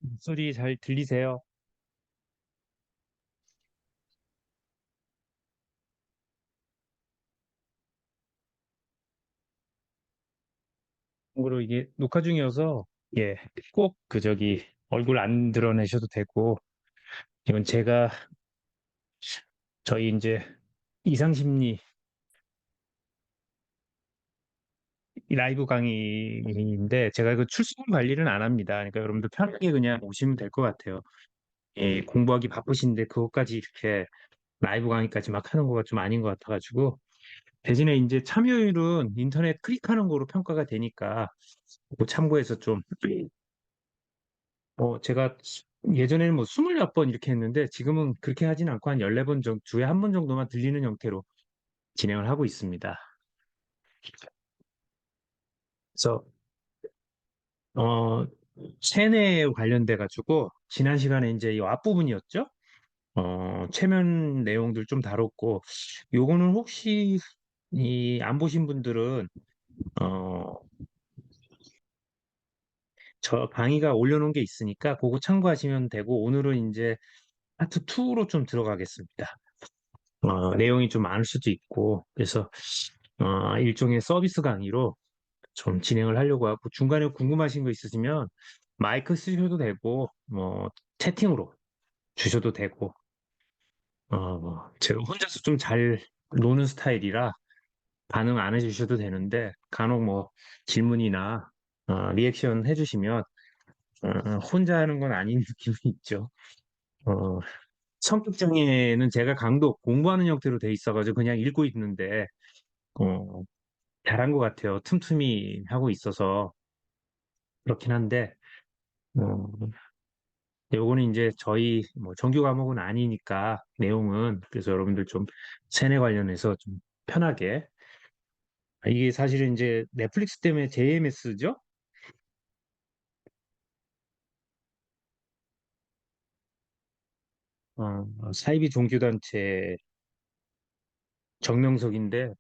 목소리 잘 들리세요? 참고로 이게 녹화 중이어서 예, 꼭 얼굴 안 드러내셔도 되고 이건 제가 저희 이제 이상심리 라이브 강의인데 제가 그 출석 관리는 안 합니다. 그러니까 여러분들 편하게 그냥 오시면 될 것 같아요. 예, 공부하기 바쁘신데 그것까지 이렇게 라이브 강의까지 막 하는 거가 좀 아닌 것 같아가지고 대신에 이제 참여율은 인터넷 클릭하는 거로 평가가 되니까 그거 참고해서 좀 제가 예전에는 뭐 20몇 번 이렇게 했는데 지금은 그렇게 하진 않고 한 14번 정도, 주에 한 번 정도만 들리는 형태로 진행을 하고 있습니다. 그래서, 어, 체내에 관련돼 가지고 지난 시간에 이제 이 앞부분이었죠? 체면 내용들 좀 다뤘고, 요거는 혹시 안 보신 분들은, 어, 저 강의가 올려놓은 게 있으니까 그거 참고하시면 되고, 오늘은 이제 파트 2로 좀 들어가겠습니다. 내용이 좀 많을 수도 있고, 그래서, 일종의 서비스 강의로 좀 진행을 하려고 하고, 중간에 궁금하신 거 있으시면 마이크 쓰셔도 되고, 뭐, 채팅으로 주셔도 되고, 제가 혼자서 좀 잘 노는 스타일이라 반응 안 해주셔도 되는데, 간혹 뭐 질문이나 리액션 해주시면 혼자 하는 건 아닌 느낌이 있죠. 어, 성격장애는 제가 강도 공부하는 형태로 돼 있어가지고 그냥 읽고 있는데, 어, 잘한 것 같아요. 틈틈이 하고 있어서 그렇긴 한데, 어, 요거는 이제 저희 뭐 정규 과목은 아니니까 내용은 그래서 여러분들 좀 세뇌 관련해서 좀 편하게 이게 사실은 이제 넷플릭스 때문에 JMS죠? 사이비 종교단체 정명석인데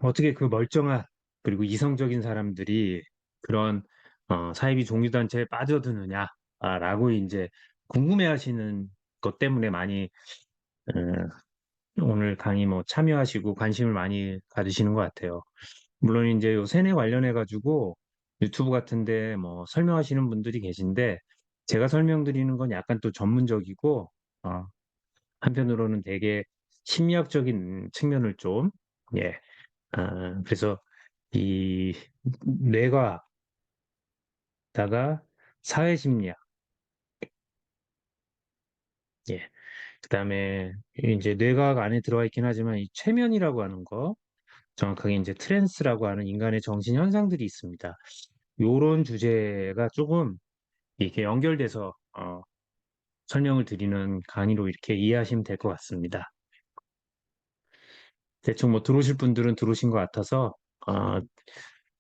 어떻게 그 멀쩡한 그리고 이성적인 사람들이 그런 사이비 종교단체에 빠져드느냐라고 이제 궁금해하시는 것 때문에 많이 오늘 강의 뭐 참여하시고 관심을 많이 가지시는 것 같아요. 물론 이제 요 세뇌 관련해 가지고 유튜브 같은데 뭐 설명하시는 분들이 계신데 제가 설명드리는 건 약간 또 전문적이고 어, 한편으로는 되게 심리학적인 측면을 좀 예, 그래서 이 뇌과다가 사회심리학 예, 그다음에 이제 뇌과학 안에 들어가 있긴 하지만 이 최면이라고 하는 거 정확하게 이제 트랜스라고 하는 인간의 정신 현상들이 있습니다. 요런 주제가 조금 이렇게 연결돼서 설명을 드리는 강의로 이렇게 이해하시면 될 것 같습니다. 대충 뭐 들어오실 분들은 들어오신 것 같아서 어,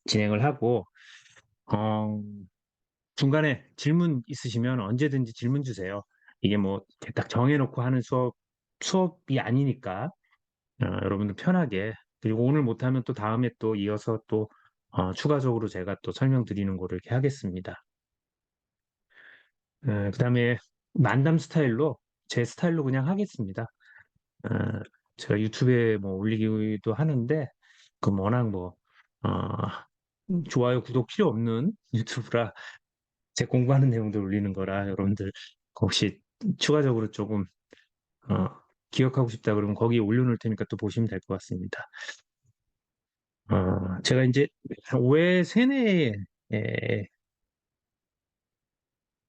진행을 하고 어, 중간에 질문 있으시면 언제든지 질문 주세요. 이게 뭐 이렇게 딱 정해놓고 하는 수업이 아니니까 여러분들 편하게 그리고 오늘 못하면 또 다음에 또 이어서 또 추가적으로 제가 또 설명드리는 거를 이렇게 하겠습니다. 그다음에 만담 스타일로 제 스타일로 그냥 하겠습니다. 어, 제가 유튜브에 뭐 올리기도 하는데 그 워낙 뭐 좋아요, 구독 필요 없는 유튜브라 제 공부하는 내용들 올리는 거라 여러분들 혹시 추가적으로 조금 어, 기억하고 싶다 그러면 거기에 올려놓을 테니까 또 보시면 될 것 같습니다. 제가 이제 왜 세뇌에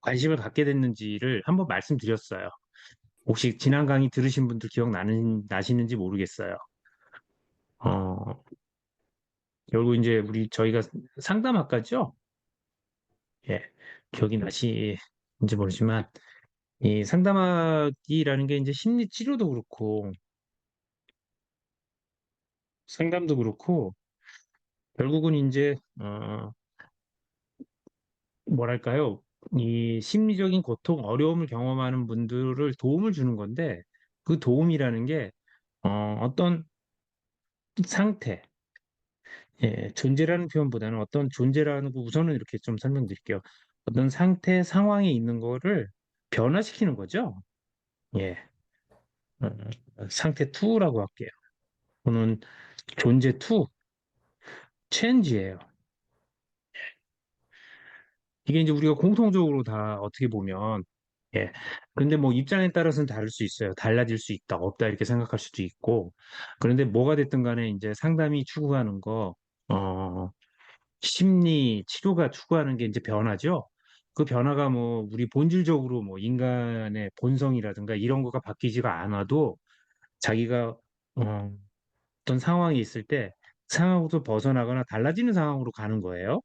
관심을 갖게 됐는지를 한번 말씀드렸어요. 혹시 지난 강의 들으신 분들 나시는지 모르겠어요. 어, 결국 이제 저희가 상담학과죠? 예, 기억이 나시는지 모르지만 이 상담학이라는 게 이제 심리 치료도 그렇고 상담도 그렇고 결국은 이제 뭐랄까요? 이 심리적인 고통, 어려움을 경험하는 분들을 도움을 주는 건데 그 도움이라는 게 어떤 상태, 예, 존재라는 표현보다는 어떤 존재라는 거 우선은 이렇게 좀 설명드릴게요. 어떤 상태, 상황에 있는 거를 변화시키는 거죠. 예, 상태 2라고 할게요. 또는 존재 2, 체인지예요. 이게 이제 우리가 공통적으로 다 어떻게 보면 예. 근데 뭐 입장에 따라서는 다를 수 있어요. 달라질 수 있다, 없다 이렇게 생각할 수도 있고. 그런데 뭐가 됐든 간에 이제 상담이 추구하는 거, 심리 치료가 추구하는 게 이제 변화죠. 그 변화가 뭐 우리 본질적으로 뭐 인간의 본성이라든가 이런 거가 바뀌지가 않아도 자기가 어떤 상황이 있을 때 상황부터 벗어나거나 달라지는 상황으로 가는 거예요.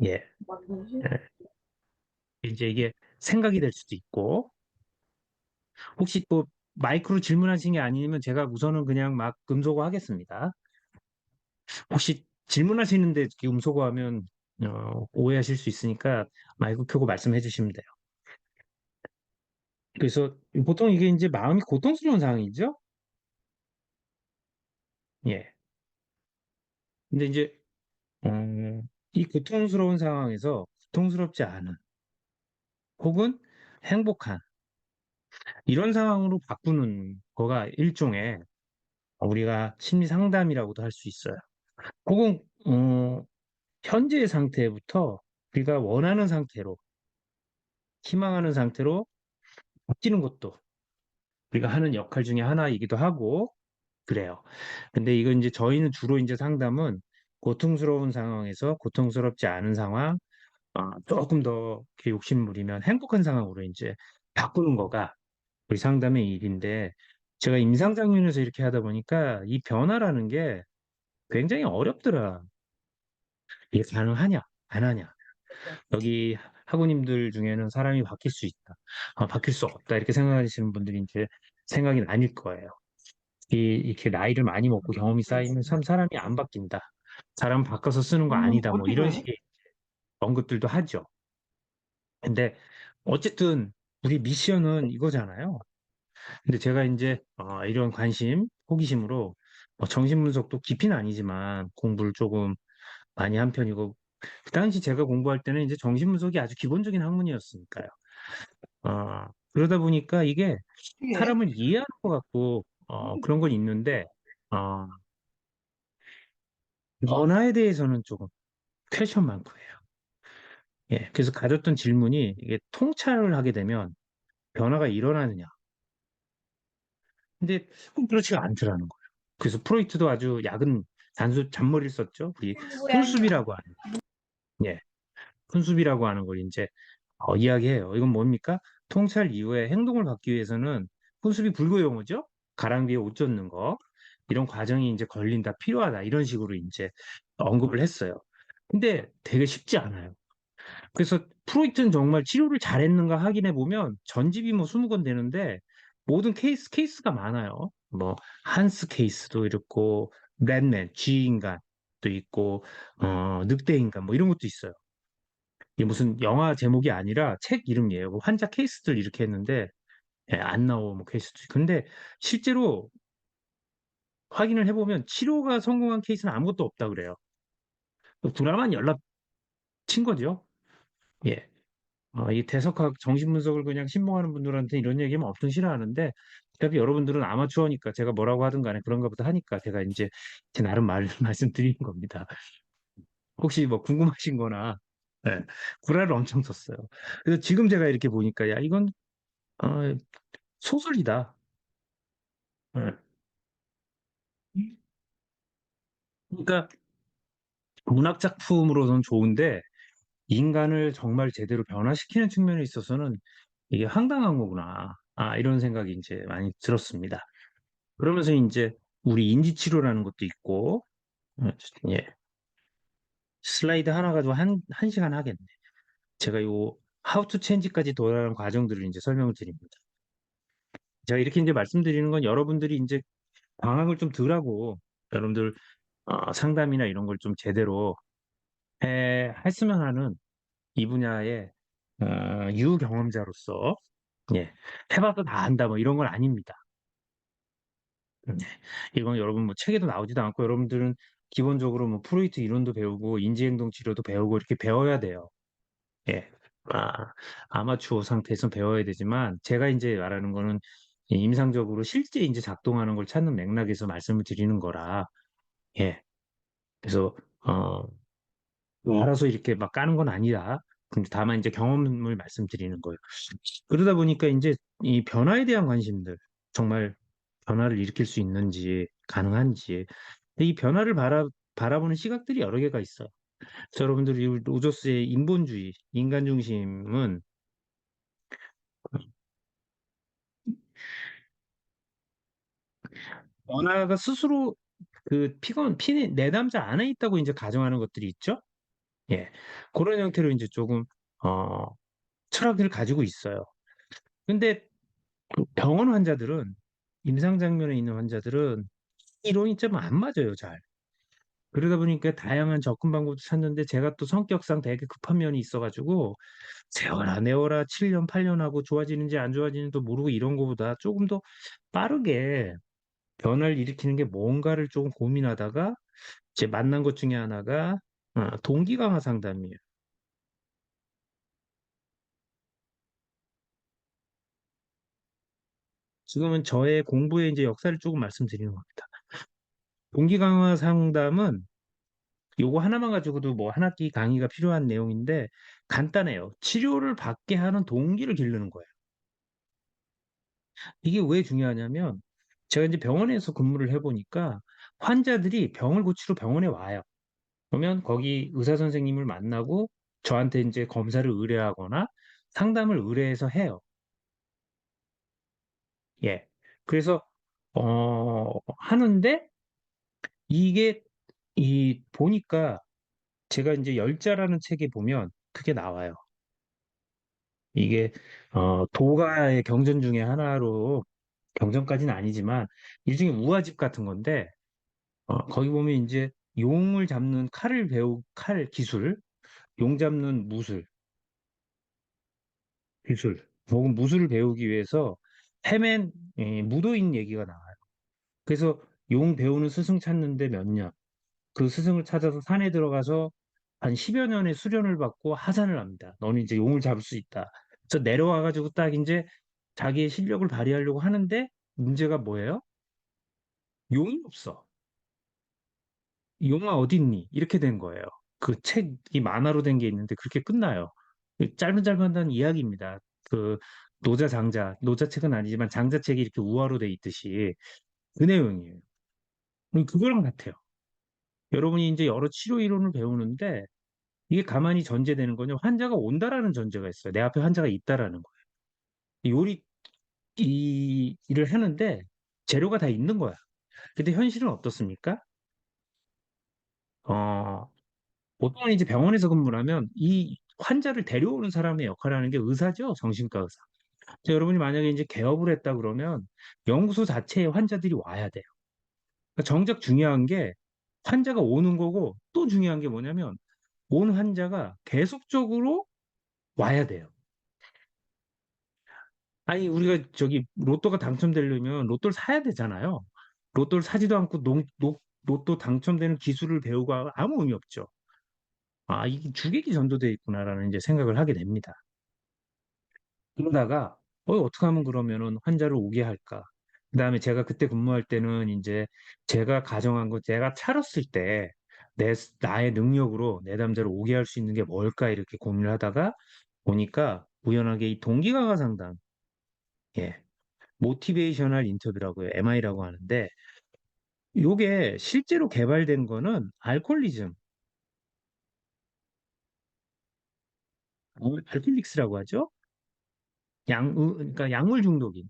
예. 이제 이게 생각이 될 수도 있고, 혹시 또 마이크로 질문하신 게 아니면 제가 우선은 그냥 막 음소거 하겠습니다. 혹시 질문하시는데 이렇게 음소거 하면 오해하실 수 있으니까 마이크 켜고 말씀해 주시면 돼요. 그래서 보통 이게 이제 마음이 고통스러운 상황이죠? 예. 근데 이제 어, 이 고통스러운 상황에서 고통스럽지 않은 혹은 행복한 이런 상황으로 바꾸는 거가 일종의 우리가 심리 상담이라고도 할 수 있어요. 혹은 현재의 상태부터 우리가 원하는 상태로, 희망하는 상태로 바뀌는 것도 우리가 하는 역할 중에 하나이기도 하고 그래요. 근데 이건 이제 저희는 주로 이제 상담은 고통스러운 상황에서 고통스럽지 않은 상황, 조금 더 이렇게 욕심부리면 행복한 상황으로 이제 바꾸는 거가 우리 상담의 일인데 제가 임상장면에서 이렇게 하다 보니까 이 변화라는 게 굉장히 어렵더라. 이게 가능하냐, 안 하냐. 여기 학우님들 중에는 사람이 바뀔 수 있다. 바뀔 수 없다. 이렇게 생각하시는 분들이 이제 생각이 나뉠 거예요. 이렇게 나이를 많이 먹고 경험이 쌓이면 참 사람이 안 바뀐다. 사람 바꿔서 쓰는 거 아니다. 뭐 이런 식의 언급들도 하죠. 근데 어쨌든 우리 미션은 이거잖아요. 근데 제가 이제 이런 관심, 호기심으로 정신분석도 깊이는 아니지만 공부를 조금 많이 한 편이고 그 당시 제가 공부할 때는 이제 정신분석이 아주 기본적인 학문이었으니까요. 그러다 보니까 이게 사람을 이해하는 것 같고 그런 건 있는데 어, 변화에 대해서는 조금 퀘션 많고요. 예, 그래서 가졌던 질문이 이게 통찰을 하게 되면 변화가 일어나느냐? 근데 꼭 그렇지가 않더라는 거예요. 그래서 프로이트도 아주 야근 잔머리를 썼죠. 우리 훈수비라고 하는, 예, 훈수비라고 하는 걸 이제 이야기해요. 이건 뭡니까? 통찰 이후에 행동을 받기 위해서는 훈수비 불구 용어죠. 가랑비에 옷 젖는 거. 이런 과정이 이제 걸린다, 필요하다. 이런 식으로 이제 언급을 했어요. 근데 되게 쉽지 않아요. 그래서 프로이트는 정말 치료를 잘했는가 확인해 보면 전집이 뭐 20권 되는데 모든 케이스가 많아요. 뭐 한스 케이스도 있고 랩맨, 쥐인간도 있고 늑대 인간 뭐 이런 것도 있어요. 이게 무슨 영화 제목이 아니라 책 이름이에요. 뭐 환자 케이스들 이렇게 했는데 안 나오고 뭐 케이스도 있고. 근데 실제로 확인을 해보면 치료가 성공한 케이스는 아무것도 없다 그래요. 드라마는 연락 친 거죠. 예. 이 대석학 정신분석을 그냥 신봉하는 분들한테 이런 얘기하면 엄청 싫어하는데 어차피 여러분들은 아마추어니까 제가 뭐라고 하든 간에 그런가 보다 하니까 제가 이제 제 나름 말씀드리는 겁니다. 혹시 뭐 궁금하신 거나 예, 구라를 엄청 썼어요. 그래서 지금 제가 이렇게 보니까 야 이건 어, 소설이다. 예. 그러니까 문학 작품으로서는 좋은데 인간을 정말 제대로 변화시키는 측면에 있어서는 이게 황당한 거구나. 이런 생각이 이제 많이 들었습니다. 그러면서 이제 우리 인지치료라는 것도 있고, 예, 슬라이드 하나 가지고 한 시간 하겠네. 제가 요 How to Change까지 돌아가는 과정들을 이제 설명을 드립니다. 제가 이렇게 이제 말씀드리는 건 여러분들이 이제 방황을 좀 덜 하고, 여러분들 상담이나 이런 걸 좀 제대로 했으면 하는 이 분야의 유경험자로서, 예, 해봐도 다 안다 뭐 이런 건 아닙니다. 네. 이건 여러분 뭐 책에도 나오지도 않고 여러분들은 기본적으로 뭐 프로이트 이론도 배우고 인지행동 치료도 배우고 이렇게 배워야 돼요. 예. 아마추어 상태에서 배워야 되지만 제가 이제 말하는 거는 이 임상적으로 실제 이제 작동하는 걸 찾는 맥락에서 말씀을 드리는 거라. 예. 그래서 알아서 이렇게 막 까는 건 아니다. 근데 다만 이제 경험을 말씀드리는 거예요. 그러다 보니까 이제 이 변화에 대한 관심들 정말 변화를 일으킬 수 있는지 가능한지 근데 이 변화를 바라보는 시각들이 여러 개가 있어요. 그래서 여러분들이 로저스의 인본주의, 인간 중심은 변화가 스스로 그 피가 내담자 안에 있다고 이제 가정하는 것들이 있죠. 예. 그런 형태로 이제 조금, 어, 철학을 가지고 있어요. 근데 그 병원 환자들은, 임상 장면에 있는 환자들은 이론이 좀 안 맞아요, 잘. 그러다 보니까 다양한 접근 방법도 찾는데 제가 또 성격상 되게 급한 면이 있어가지고 세워라 내워라 7년 8년 하고 좋아지는지 안 좋아지는지도 모르고 이런 거보다 조금 더 빠르게 변화를 일으키는 게 뭔가를 조금 고민하다가 이제 만난 것 중에 하나가 동기 강화 상담이에요. 지금은 저의 공부의 이제 역사를 조금 말씀드리는 겁니다. 동기 강화 상담은 요거 하나만 가지고도 뭐 한 학기 강의가 필요한 내용인데 간단해요. 치료를 받게 하는 동기를 기르는 거예요. 이게 왜 중요하냐면 제가 이제 병원에서 근무를 해보니까 환자들이 병을 고치러 병원에 와요. 그러면 거기 의사 선생님을 만나고 저한테 이제 검사를 의뢰하거나 상담을 의뢰해서 해요. 예. 그래서 하는데 이게 이 보니까 제가 이제 열자라는 책에 보면 그게 나와요. 이게 도가의 경전 중에 하나로 경전까지는 아니지만 일종의 우화집 같은 건데 거기 보면 이제 용을 잡는 칼 기술, 용 잡는 무술 기술, 혹은 무술을 배우기 위해서 헤맨 무도인 얘기가 나와요. 그래서 용 배우는 스승 찾는데 몇 년, 그 스승을 찾아서 산에 들어가서 한 10여 년의 수련을 받고 하산을 합니다. 너는 이제 용을 잡을 수 있다. 그래서 내려와가지고 딱 이제 자기의 실력을 발휘하려고 하는데 문제가 뭐예요? 용이 없어. 용아 어디 있니? 이렇게 된 거예요. 그 책이 만화로 된 게 있는데 그렇게 끝나요. 짧은 이야기입니다. 그 노자책은 아니지만 장자책이 이렇게 우화로 돼 있듯이 그 내용이에요. 그거랑 같아요. 여러분이 이제 여러 치료 이론을 배우는데 이게 가만히 전제되는 거냐? 환자가 온다라는 전제가 있어요. 내 앞에 환자가 있다라는 거예요. 요리 이 일을 하는데 재료가 다 있는 거야. 근데 현실은 어떻습니까? 어, 보통 이제 병원에서 근무를 하면 이 환자를 데려오는 사람의 역할을 하는 게 의사죠. 정신과 의사. 여러분이 만약에 이제 개업을 했다 그러면 연구소 자체에 환자들이 와야 돼요. 그러니까 정작 중요한 게 환자가 오는 거고 또 중요한 게 뭐냐면 온 환자가 계속적으로 와야 돼요. 아니, 우리가 저기 로또가 당첨되려면 로또를 사야 되잖아요. 로또를 사지도 않고 로또 당첨되는 기술을 배우고 아무 의미 없죠. 아, 이게 주객이 전도돼 있구나라는 이제 생각을 하게 됩니다. 그러다가 어떻게 하면 그러면은 환자를 오게 할까? 그다음에 제가 그때 근무할 때는 이제 제가 가정한 거 제가 차렸을 때 나의 능력으로 내담자를 오게 할 수 있는 게 뭘까 이렇게 고민을 하다가 보니까 우연하게 이 동기강화 상담, 예, 모티베이셔널 인터뷰라고요. MI라고 하는데 요게 실제로 개발된 거는 알코올리즘, 알코올릭스라고 하죠. 그러니까 약물 중독인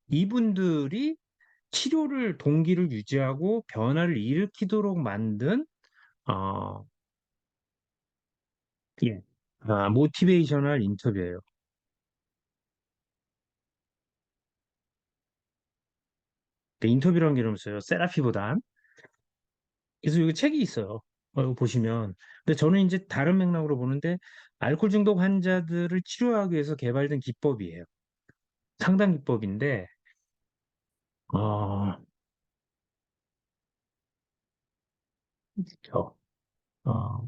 이분들이 치료를 동기를 유지하고 변화를 일으키도록 만든 어, 예. 모티베이셔널 인터뷰예요. 그 인터뷰라는 게 이러면서요. 세라피보단. 그래서 여기 책이 있어요. 이거 보시면. 근데 저는 이제 다른 맥락으로 보는데 알코올 중독 환자들을 치료하기 위해서 개발된 기법이에요. 상담 기법인데 어, 저,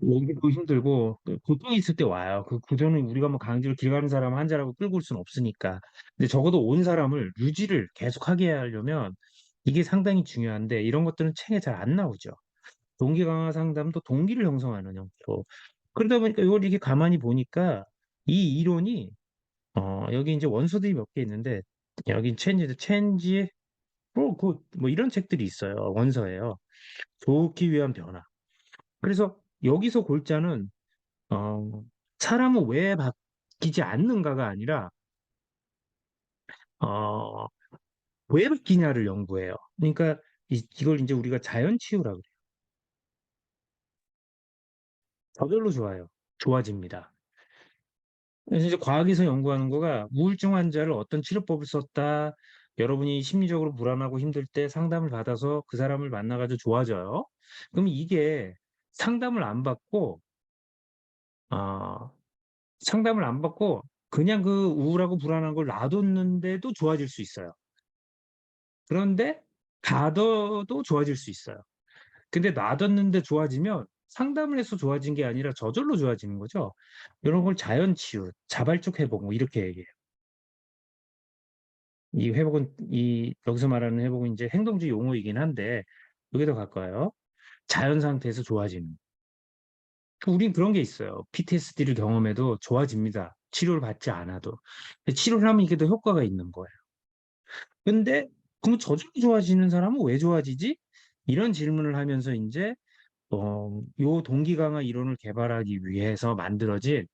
오기도 힘들고 그 고통이 있을 때 와요. 그 구조는 우리가 뭐 강제로 길 가는 사람 환자라고 끌고 올 수는 없으니까. 근데 적어도 온 사람을 유지를 계속 하게 하려면 이게 상당히 중요한데 이런 것들은 책에 잘 안 나오죠. 동기 강화 상담도 동기를 형성하는 형태로. 그러다 보니까 이걸 이렇게 가만히 보니까 이 이론이 여기 이제 원소들이 몇 개 있는데 여기 체인지 뭐 이런 책들이 있어요. 원서예요. 좋기 위한 변화. 그래서 여기서 골자는 어, 사람은 왜 바뀌지 않는가가 아니라 어, 왜 바뀌냐를 연구해요. 그러니까 이걸 이제 우리가 자연 치유라 그래요. 저절로 좋아요. 좋아집니다. 그래서 이제 과학에서 연구하는 거가 우울증 환자를 어떤 치료법을 썼다. 여러분이 심리적으로 불안하고 힘들 때 상담을 받아서 그 사람을 만나가지고 좋아져요. 그럼 이게 상담을 안 받고, 아, 상담을 안 받고 그냥 그 우울하고 불안한 걸 놔뒀는데도 좋아질 수 있어요. 그런데 가둬도 좋아질 수 있어요. 근데 놔뒀는데 좋아지면 상담을 해서 좋아진 게 아니라 저절로 좋아지는 거죠. 이런 걸 자연 치유, 자발적 회복 뭐 이렇게 얘기해요. 이 회복은 여기서 말하는 회복은 이제 행동주의 용어이긴 한데 여기더 가까워요. 자연 상태에서 좋아지는. 우린 그런 게 있어요. PTSD를 경험해도 좋아집니다. 치료를 받지 않아도. 치료를 하면 이게 더 효과가 있는 거예요. 근데 그럼 저절로 좋아지는 사람은 왜 좋아지지? 이런 질문을 하면서 인제 요 동기 강화 이론을 개발하기 위해서 만들어진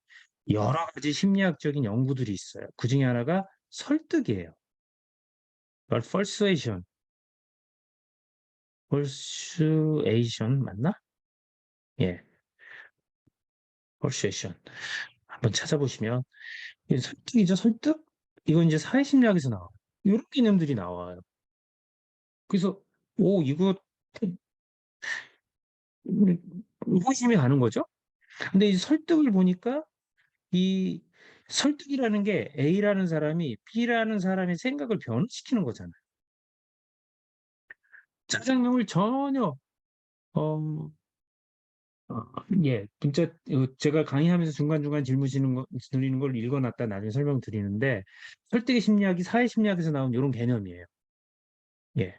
여러 가지 심리학적인 연구들이 있어요. 그중에 하나가 설득이에요. 그러니까 persuasion 맞나? 예. persuasion. 한번 찾아보시면 이게 설득이죠, 설득? 이건 인제 사회심리학에서 나와요. 요런 개념들이 나와요. 그래서 이거 음 호기심이 가는 거죠. 근데 이 설득을 보니까 이 설득이라는 게 A라는 사람이 B라는 사람의 생각을 변화시키는 거잖아요. 짜장면을 전혀 어 예. 진짜 제가 강의하면서 중간중간 질문시는 거 드리는 걸 읽어 놨다 나중에 설명드리는데 설득의 심리학이 사회 심리학에서 나온 요런 개념이에요. 예.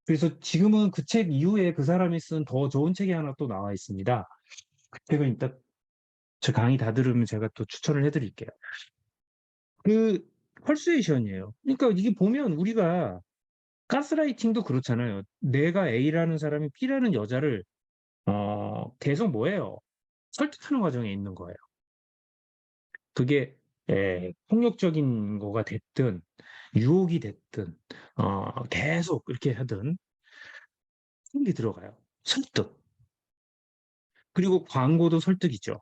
그래서 지금은 그 책 이후에 그 사람이 쓴 더 좋은 책이 하나 또 나와 있습니다. 그 책은 이따 저 강의 다 들으면 제가 또 추천을 해 드릴게요. 그 퍼수에이션이에요. 그러니까 이게 보면 우리가 가스라이팅도 그렇잖아요. 내가 A라는 사람이 B라는 여자를 계속 뭐예요? 설득하는 과정에 있는 거예요. 그게 폭력적인 거가 됐든 유혹이 됐든 계속 이렇게 하든 그런 게 들어가요. 설득. 그리고 광고도 설득이죠.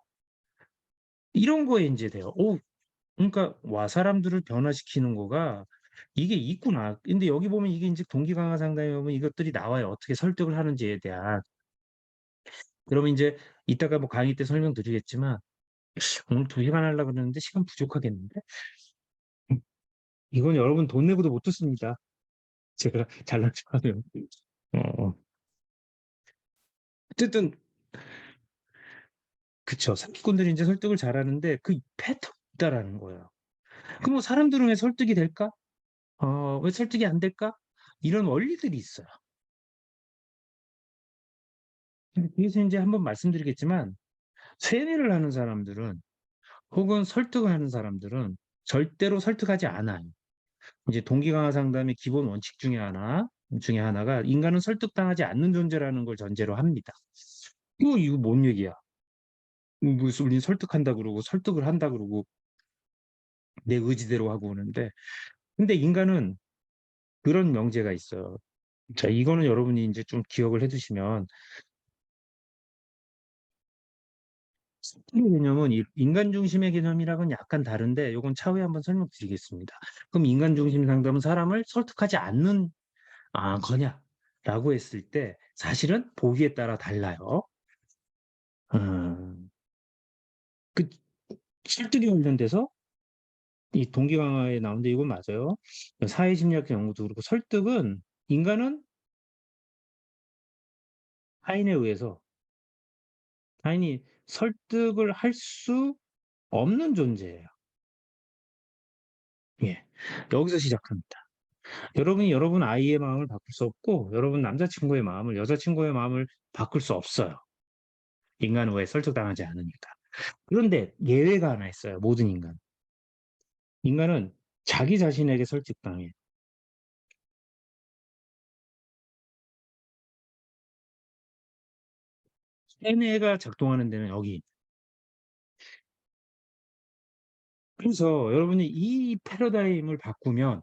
이런 거에 인제 돼요. 그러니까 '와 사람들을 변화시키는 거가 이게 있구나.' 근데 여기 보면 이게 인제 동기 강화 상담에 보면 이것들이 나와요. 어떻게 설득을 하는지에 대한. 그러면 인제 이따가 뭐 강의 때 설명드리겠지만 오늘 2 시간 하려고 그러는데 시간 부족하겠는데? 음 이건 여러분 돈 내고도 못 듣습니다. 제가 잘난 척하면. 어 어쨌든 그쵸. 사기꾼들이 인제 설득을 잘하는데 그 패턴이 있다라는 거예요. 그럼 뭐 '사람들은 왜 설득이 될까? 왜 설득이 안 될까?' 이런 원리들이 있어요. 근데 그래서 인제 한번 말씀드리겠지만 세뇌를 하는 사람들은 혹은 설득을 하는 사람들은 절대로 설득하지 않아요. 이제 동기 강화 상담의 기본 원칙 중에 하나가 인간은 설득당하지 않는 존재라는 걸 전제로 합니다. 이거 뭔 얘기야. 무슨 우린 설득한다 그러고 설득을 한다 그러고 내 의지대로 하고 오는데 근데 인간은 그런 명제가 있어요. 자 이거는 여러분이 인제 좀 기억을 해 두시면 설득의 개념은 이 인간 중심의 개념이랑은 약간 다른데 요건 차후에 한번 설명드리겠습니다. 그럼 인간 중심 상담은 사람을 설득하지 않는 거냐라고 했을 때 사실은 보기에 따라 달라요. 음. 그 설득에 관련돼서 이 동기 강화에 나오는데 이건 맞아요. 사회심리학 연구도 그렇고 설득은 인간은 타인에 의해서 타인이 설득을 할 수 없는 존재예요. 예. 여기서 시작합니다. 여러분이 여러분 아이의 마음을 바꿀 수 없고 여러분 남자친구의 마음을 여자친구의 마음을 바꿀 수 없어요. 인간은 왜 설득당하지 않으니까. 그런데 예외가 하나 있어요, 모든 인간. 인간은 자기 자신에게 설득당해요. 세뇌가 작동하는 데는 여기. 그래서 여러분이 이 패러다임을 바꾸면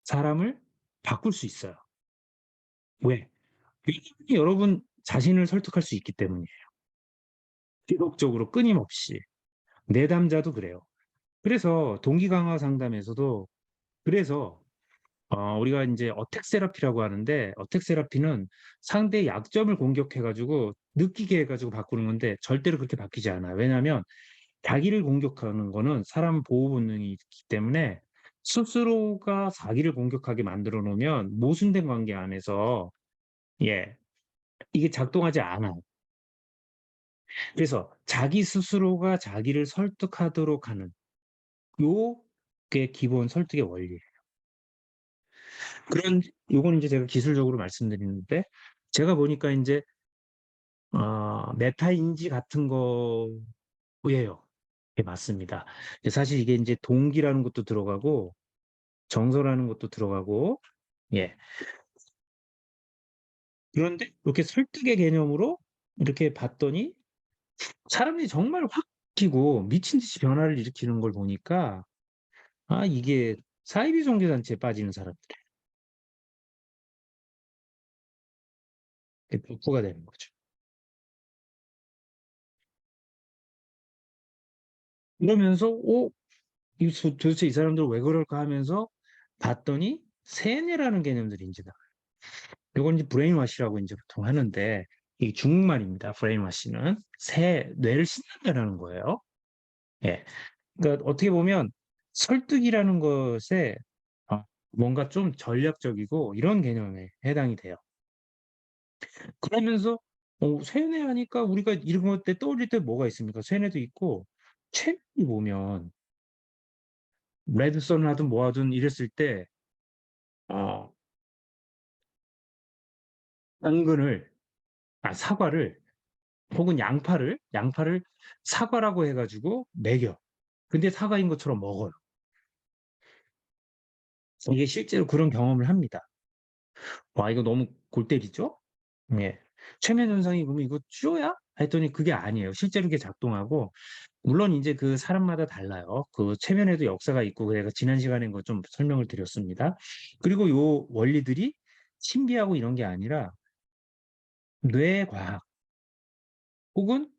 사람을 바꿀 수 있어요. 왜? 왜냐면 여러분 자신을 설득할 수 있기 때문이에요. 지속적으로 끊임없이. 내담자도 그래요. 그래서 동기 강화 상담에서도 그래서 우리가 이제 어택 세라피라고 하는데 어택 세라피는 상대의 약점을 공격해가지고 느끼게 해가지고 바꾸는 건데 절대로 그렇게 바뀌지 않아요. 왜냐하면 자기를 공격하는 거는 사람 보호 본능이 있기 때문에 스스로가 자기를 공격하게 만들어 놓으면 모순된 관계 안에서 예, 이게 작동하지 않아요. 그래서 자기 스스로가 자기를 설득하도록 하는 요게 기본 설득의 원리예요. 그런 요건 이제 제가 기술적으로 말씀드리는데 제가 보니까 이제 메타 인지 같은 거예요. 예, 맞습니다. 사실 이게 이제 동기라는 것도 들어가고 정서라는 것도 들어가고 예. 그런데 이렇게 설득의 개념으로 이렇게 봤더니 사람들이 정말 확 바뀌고 미친 듯이 변화를 일으키는 걸 보니까 이게 사이비 종교 단체에 빠지는 사람들이 덕후가 되는 거죠. 그러면서 도대체 이 사람들은 왜 그럴까 하면서 봤더니 세뇌라는 개념들이 인제 나와요. 요건 이제 브레인워시라고 인제 보통 하는데 이게 중국말입니다. 브레인워시는 뇌를 씻는다라는 거예요. 예. 그러니까 어떻게 보면 설득이라는 것에 뭔가 좀 전략적이고 이런 개념에 해당이 돼요. 그러면서 세뇌하니까 우리가 이런 것 때 떠올릴 때 뭐가 있습니까? 세뇌도 있고 최근에 보면 레드썬을 하든 뭐 하든 이랬을 때 어 당근을 사과를 혹은 양파를 사과라고 해 가지고 먹여. 근데 사과인 것처럼 먹어요. 이게 실제로 그런 경험을 합니다. 와 이거 너무 골 때리죠? 예. 최면 현상이 그러면 이거 치료야? 했더니 그게 아니에요. 실제로 그게 작동하고 물론 인제 그 사람마다 달라요. 그 최면에도 역사가 있고 제가 지난 시간에 그거 좀 설명을 드렸습니다. 그리고 요 원리들이 신비하고 이런 게 아니라 뇌과학 혹은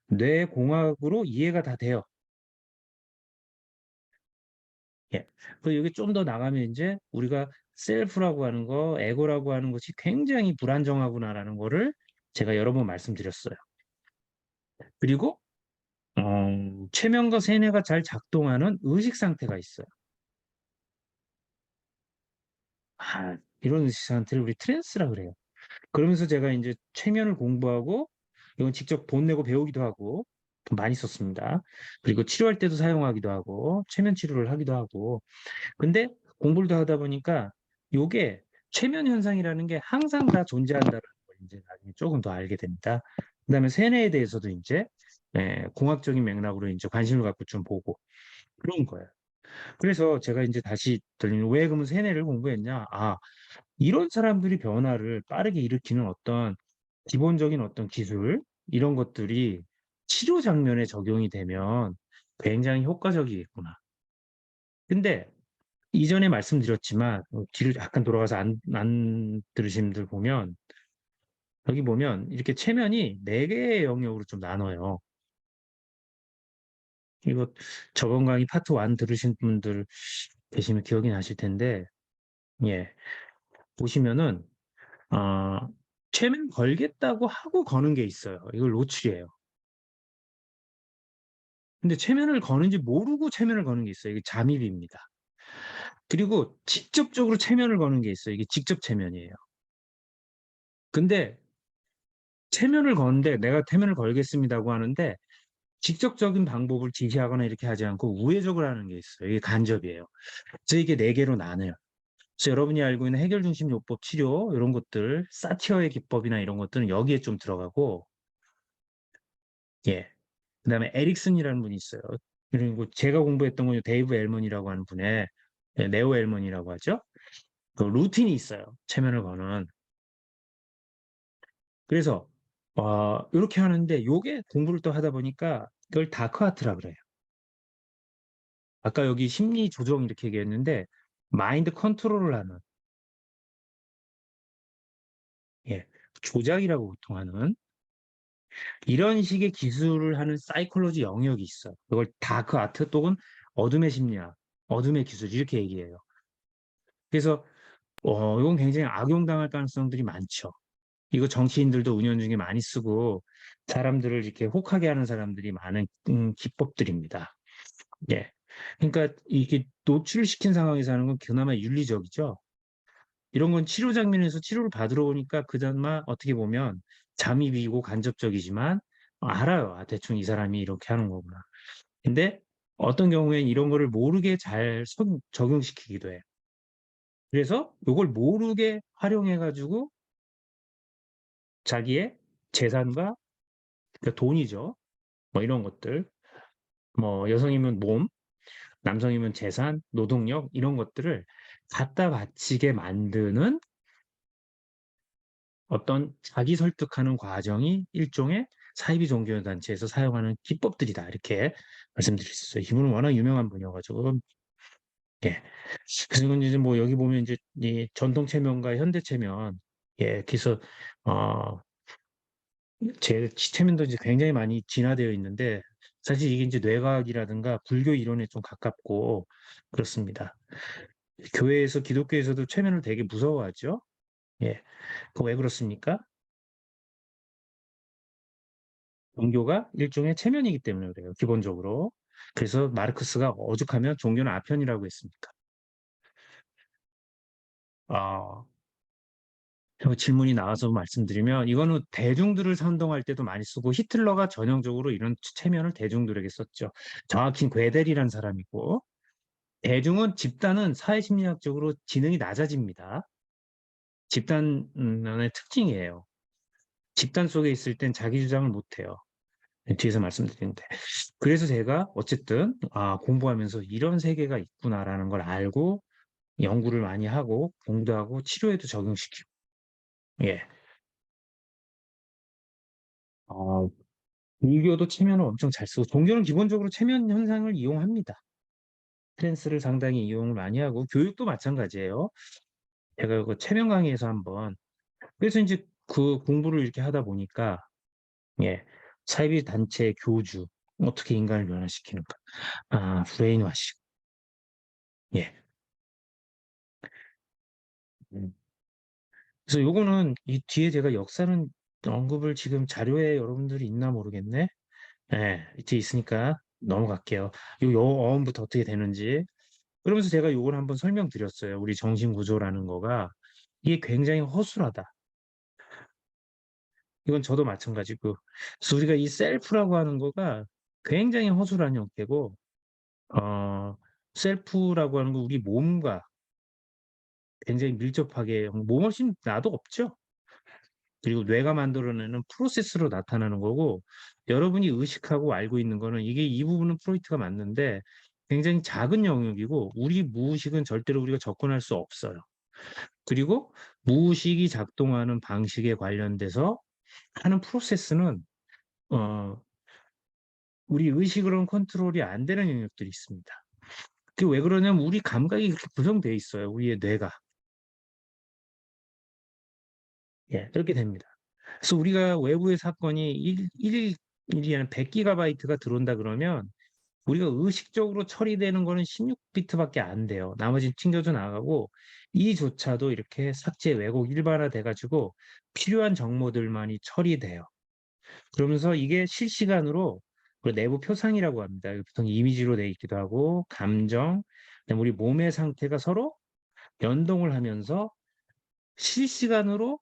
뇌공학으로 이해가 다 돼요. 예. 그리고 여기 좀 더 나가면 인제 우리가 셀프라고 하는 거, 에고라고 하는 것이 굉장히 불안정하구나라는 거를 제가 여러 번 말씀드렸어요. 그리고 최면과 세뇌가 잘 작동하는 의식 상태가 있어요. 이런 의식 상태를 우리 트랜스라 그래요. 그러면서 제가 인제 최면을 공부하고 이건 직접 돈 내고 배우기도 하고 돈 많이 썼습니다. 그리고 치료할 때도 사용하기도 하고 최면 치료를 하기도 하고 근데 공부를 더 하다 보니까 요게 최면 현상이라는 게 항상 다 존재한다라는 걸 인제 나중에 쪼금 더 알게 됩니다. 그다음에 세뇌에 대해서도 인제 공학적인 맥락으로 인제 관심을 갖고 좀 보고 그런 거예요. 그래서 제가 인제 다시 들리는 '왜 그러면 세뇌를 공부했냐?' 이런 사람들이 변화를 빠르게 일으키는 어떤 기본적인 어떤 기술 이런 것들이 치료 장면에 적용이 되면 굉장히 효과적이겠구나. 근데 이전에 말씀드렸지만 뒤를 약간 돌아가서 안 들으신 분들 보면 여기 보면 이렇게 체면이 4 개의 영역으로 좀 나눠요. 이거 저번 강의 파트 1 들으신 분들 계시면 기억이 나실 텐데 예 보시면은 어 체면 걸겠다고 하고 거는 게 있어요. 이걸 노출이에요. 근데 체면을 거는지 모르고 체면을 거는 게 있어요. 이게 잠입입니다. 그리고 직접적으로 체면을 거는 게 있어요. 이게 직접 체면이에요. 근데 체면을 거는데 "내가 체면을 걸겠습니다."고 하는데 직접적인 방법을 지시하거나 이렇게 하지 않고 우회적으로 하는 게 있어요. 이게 간접이에요. 그래서 이게 4 개로 나눠요. 그래서 여러분이 알고 있는 해결 중심 요법 치료 요런 것들 사티어의 기법이나 이런 것들은 여기에 좀 들어가고 예. 그다음에 에릭슨이라는 분이 있어요. 그리고 제가 공부했던 건 데이브 엘먼이라고 하는 분의 네오 엘먼이라고 하죠. 그 루틴이 있어요, 체면을 거는. 그래서 요렇게 하는데 요게 공부를 또 하다 보니까 이걸 다크 아트라 그래요. 아까 여기 심리 조정 이렇게 얘기했는데 마인드 컨트롤을 하는 예 조작이라고 보통 하는 이런 식의 기술을 하는 사이콜로지 영역이 있어. 그걸 다크 아트 또는 어둠의 심리학, 어둠의 기술 이렇게 얘기해요. 그래서 이건 굉장히 악용당할 가능성들이 많죠. 이거 정치인들도 은연중에 많이 쓰고 사람들을 이렇게 혹하게 하는 사람들이 많은 기법들입니다. 예. 그러니까 이게 노출시킨 상황에서 하는 건 그나마 윤리적이죠. 이런 건 치료 장면에서 치료를 받으러 오니까 그나마 어떻게 보면 잠입이고 간접적이지만 알아요. 아, 대충 이 사람이 이렇게 하는 거구나. 근데 어떤 경우엔 이런 거를 모르게 잘 적용시키기도 해. 그래서 이걸 모르게 활용해가지고 자기의 재산과 그러니까 돈이죠. 뭐 이런 것들, 뭐 여성이면 몸, 남성이면 재산, 노동력 이런 것들을 갖다 바치게 만드는 어떤 자기 설득하는 과정이 일종의 사이비 종교단체에서 사용하는 기법들이다. 이렇게 말씀드릴 수 있어요. 이분은 워낙 유명한 분이어가지고. 예. 그래서 이건 이제 뭐 여기 보면 이제 이 전통 체면과 현대 체면, 예, 그래서 어, 제 체면도 이제 굉장히 많이 진화되어 있는데 사실 이게 이제 뇌과학이라든가 불교 이론에 좀 가깝고 그렇습니다. 교회에서 기독교에서도 체면을 되게 무서워하죠. 예. 그 왜 그렇습니까? 종교가 일종의 체면이기 때문에 그래요. 기본적으로. 그래서 마르크스가 오죽하면 종교는 아편이라고 했습니까? 아, 질문이 나와서 말씀드리면 이거는 대중들을 선동할 때도 많이 쓰고 히틀러가 전형적으로 이런 체면을 대중들에게 썼죠. 정확히 괴델이라는 사람이고 대중은 집단은 사회심리학적으로 지능이 낮아집니다. 집단의 특징이에요. 집단 속에 있을 땐 자기 주장을 못해요. 뒤에서 말씀드리는데. 그래서 제가 어쨌든 공부하면서 이런 세계가 있구나라는 걸 알고 연구를 많이 하고 공부하고 치료에도 적용시키고. 예. 어, 불교도 체면을 엄청 잘 쓰고 종교는 기본적으로 체면 현상을 이용합니다. 트랜스를 상당히 이용을 많이 하고 교육도 마찬가지예요. 제가 그 체면 강의에서 한번 그래서 이제 그 공부를 이렇게 하다 보니까 예. 사이비 단체 교주 어떻게 인간을 변화시키는가. 브레인와시. 예. 음. 그래서 요거는 이 뒤에 제가 역사는 언급을 지금 자료에 여러분들이 있나 모르겠네. 예, 뒤에 있으니까 넘어갈게요. 요 어원부터 어떻게 되는지. 그러면서 제가 요걸 한번 설명드렸어요. 우리 정신 구조라는 거가 이게 굉장히 허술하다. 이건 저도 마찬가지고. 그래서 우리가 이 셀프라고 하는 거가 굉장히 허술한 형태고, 어, 셀프라고 하는 거 우리 몸과 굉장히 밀접하게, 몸 없이 나도 없죠. 그리고 뇌가 만들어내는 프로세스로 나타나는 거고 여러분이 의식하고 알고 있는 거는 이게 이 부분은 프로이트가 맞는데 굉장히 작은 영역이고 우리 무의식은 절대로 우리가 접근할 수 없어요. 그리고 무의식이 작동하는 방식에 관련돼서 하는 프로세스는 어, 우리 의식으로는 컨트롤이 안 되는 영역들이 있습니다. 그게 왜 그러냐면 우리 감각이 그렇게 구성되어 있어요. 우리의 뇌가. 예, 그렇게 됩니다. 그래서 우리가 외부의 사건이 일일이 한 100기가바이트가 들어온다 그러면 우리가 의식적으로 처리되는 거는 16비트밖에 안 돼요. 나머지 튕겨져 나가고 이조차도 이렇게 삭제, 왜곡, 일반화돼 가지고 필요한 정보들만이 처리돼요. 그러면서 이게 실시간으로 그 내부 표상이라고 합니다. 보통 이미지로 돼 있기도 하고 감정, 그다음에 우리 몸의 상태가 서로 연동을 하면서 실시간으로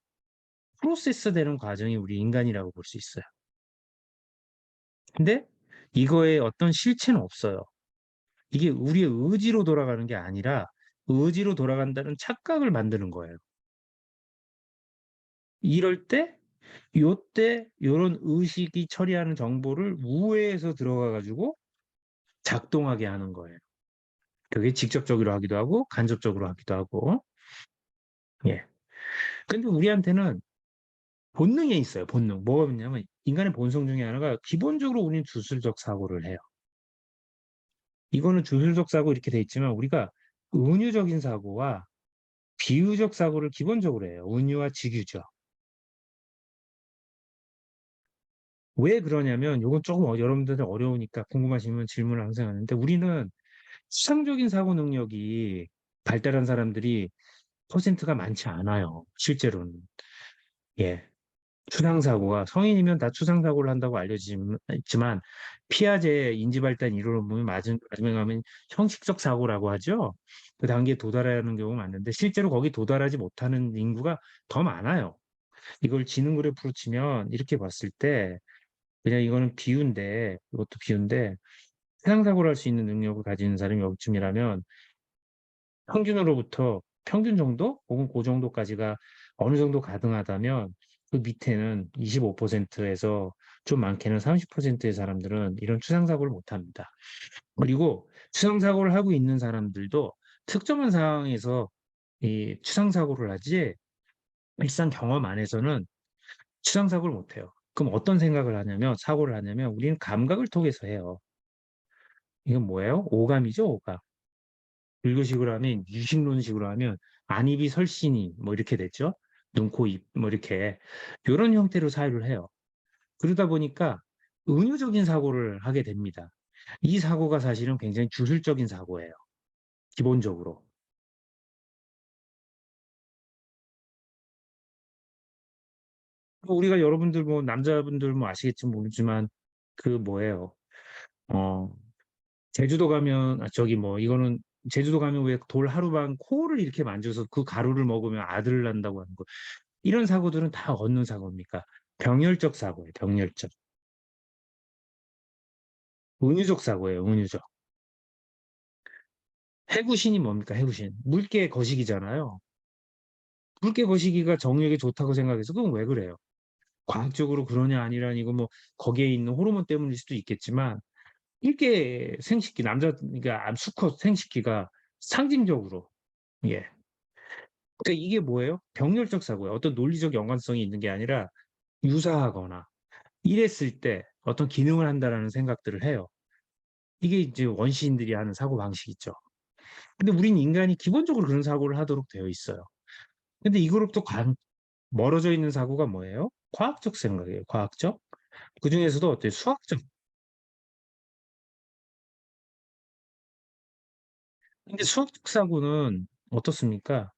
프로세스 되는 과정이 우리 인간이라고 볼 수 있어요. 근데 이거에 어떤 실체는 없어요. 이게 우리의 의지로 돌아가는 게 아니라 의지로 돌아간다는 착각을 만드는 거예요. 이럴 때 요때 요런 의식이 처리하는 정보를 우회해서 들어가 가지고 작동하게 하는 거예요. 그게 직접적으로 하기도 하고 간접적으로 하기도 하고. 예. 근데 우리한테는 본능에 있어요, 본능. 뭐가 있냐면 인간의 본성 중에 하나가 기본적으로 우리는 주술적 사고를 해요. 이거는 주술적 사고 이렇게 돼 있지만 우리가 은유적인 사고와 비유적 사고를 기본적으로 해요. 은유와 직유죠. 왜 그러냐면, 요건 조금 여러분들 어려우니까 궁금하시면 질문을 항상 하는데, 우리는 추상적인 사고 능력이 발달한 사람들이 퍼센트가 많지 않아요. 실제로는. 예. 추상사고가, 성인이면 다 추상사고를 한다고 알려지지만, 피아제 인지발달 이론을 보면 마지막에 가면 형식적 사고라고 하죠. 그 단계에 도달하는 경우가 많은데, 실제로 거기 도달하지 못하는 인구가 더 많아요. 이걸 지능 그래프로 치면 이렇게 봤을 때, 그냥 이거는 비유인데, 이것도 비유인데, 추상사고를 할 수 있는 능력을 가지는 사람이 여기쯤이라면, 평균으로부터 평균 정도 혹은 그 정도까지가 어느 정도 가능하다면 그 밑에는 25%에서 좀 많게는 30%의 사람들은 이런 추상사고를 못합니다. 그리고 추상사고를 하고 있는 사람들도 특정한 상황에서 이 추상사고를 하지 일상 경험 안에서는 추상사고를 못해요. 그럼 어떤 생각을 하냐면 사고를 하냐면 우리는 감각을 통해서 해요. 이건 뭐예요? 오감이죠, 오감. 불교식으로 하면 유식론식으로 하면 안입이 설신이 뭐 이렇게 됐죠. 눈, 코, 입 뭐 이렇게 이런 형태로 사유를 해요. 그러다 보니까 은유적인 사고를 하게 됩니다. 이 사고가 사실은 굉장히 주술적인 사고예요. 기본적으로. 우리가 여러분들 뭐 남자분들 뭐 아시겠지 모르지만 그 뭐예요? 어 제주도 가면 저기 뭐 이거는 제주도 가면 왜 돌 하루방 코를 이렇게 만져서 그 가루를 먹으면 아들을 낳는다고 하는 거. 이런 사고들은 다 얻는 사고입니까? 병렬적 사고예요. 병렬적. 은유적 사고예요. 은유적. 해구신이 뭡니까? 해구신. 물개 거시기잖아요. 물개 거시기가 정력에 좋다고 생각해서 그건 왜 그래요? 과학적으로 그러냐 아니라니 이거 뭐 거기에 있는 호르몬 때문일 수도 있겠지만 일개 생식기 남자 그러니까 수컷 생식기가 상징적으로 예. 그러니까 이게 뭐예요? 병렬적 사고예요. 어떤 논리적 연관성이 있는 게 아니라 유사하거나 이랬을 때 어떤 기능을 한다라는 생각들을 해요. 이게 이제 원시인들이 하는 사고 방식이죠. 근데 우린 인간이 기본적으로 그런 사고를 하도록 되어 있어요. 근데 이거로 또 멀어져 있는 사고가 뭐예요? 과학적 생각이에요. 과학적. 그중에서도 어때요? 수학적. 근데 수학적 사고는 어떻습니까?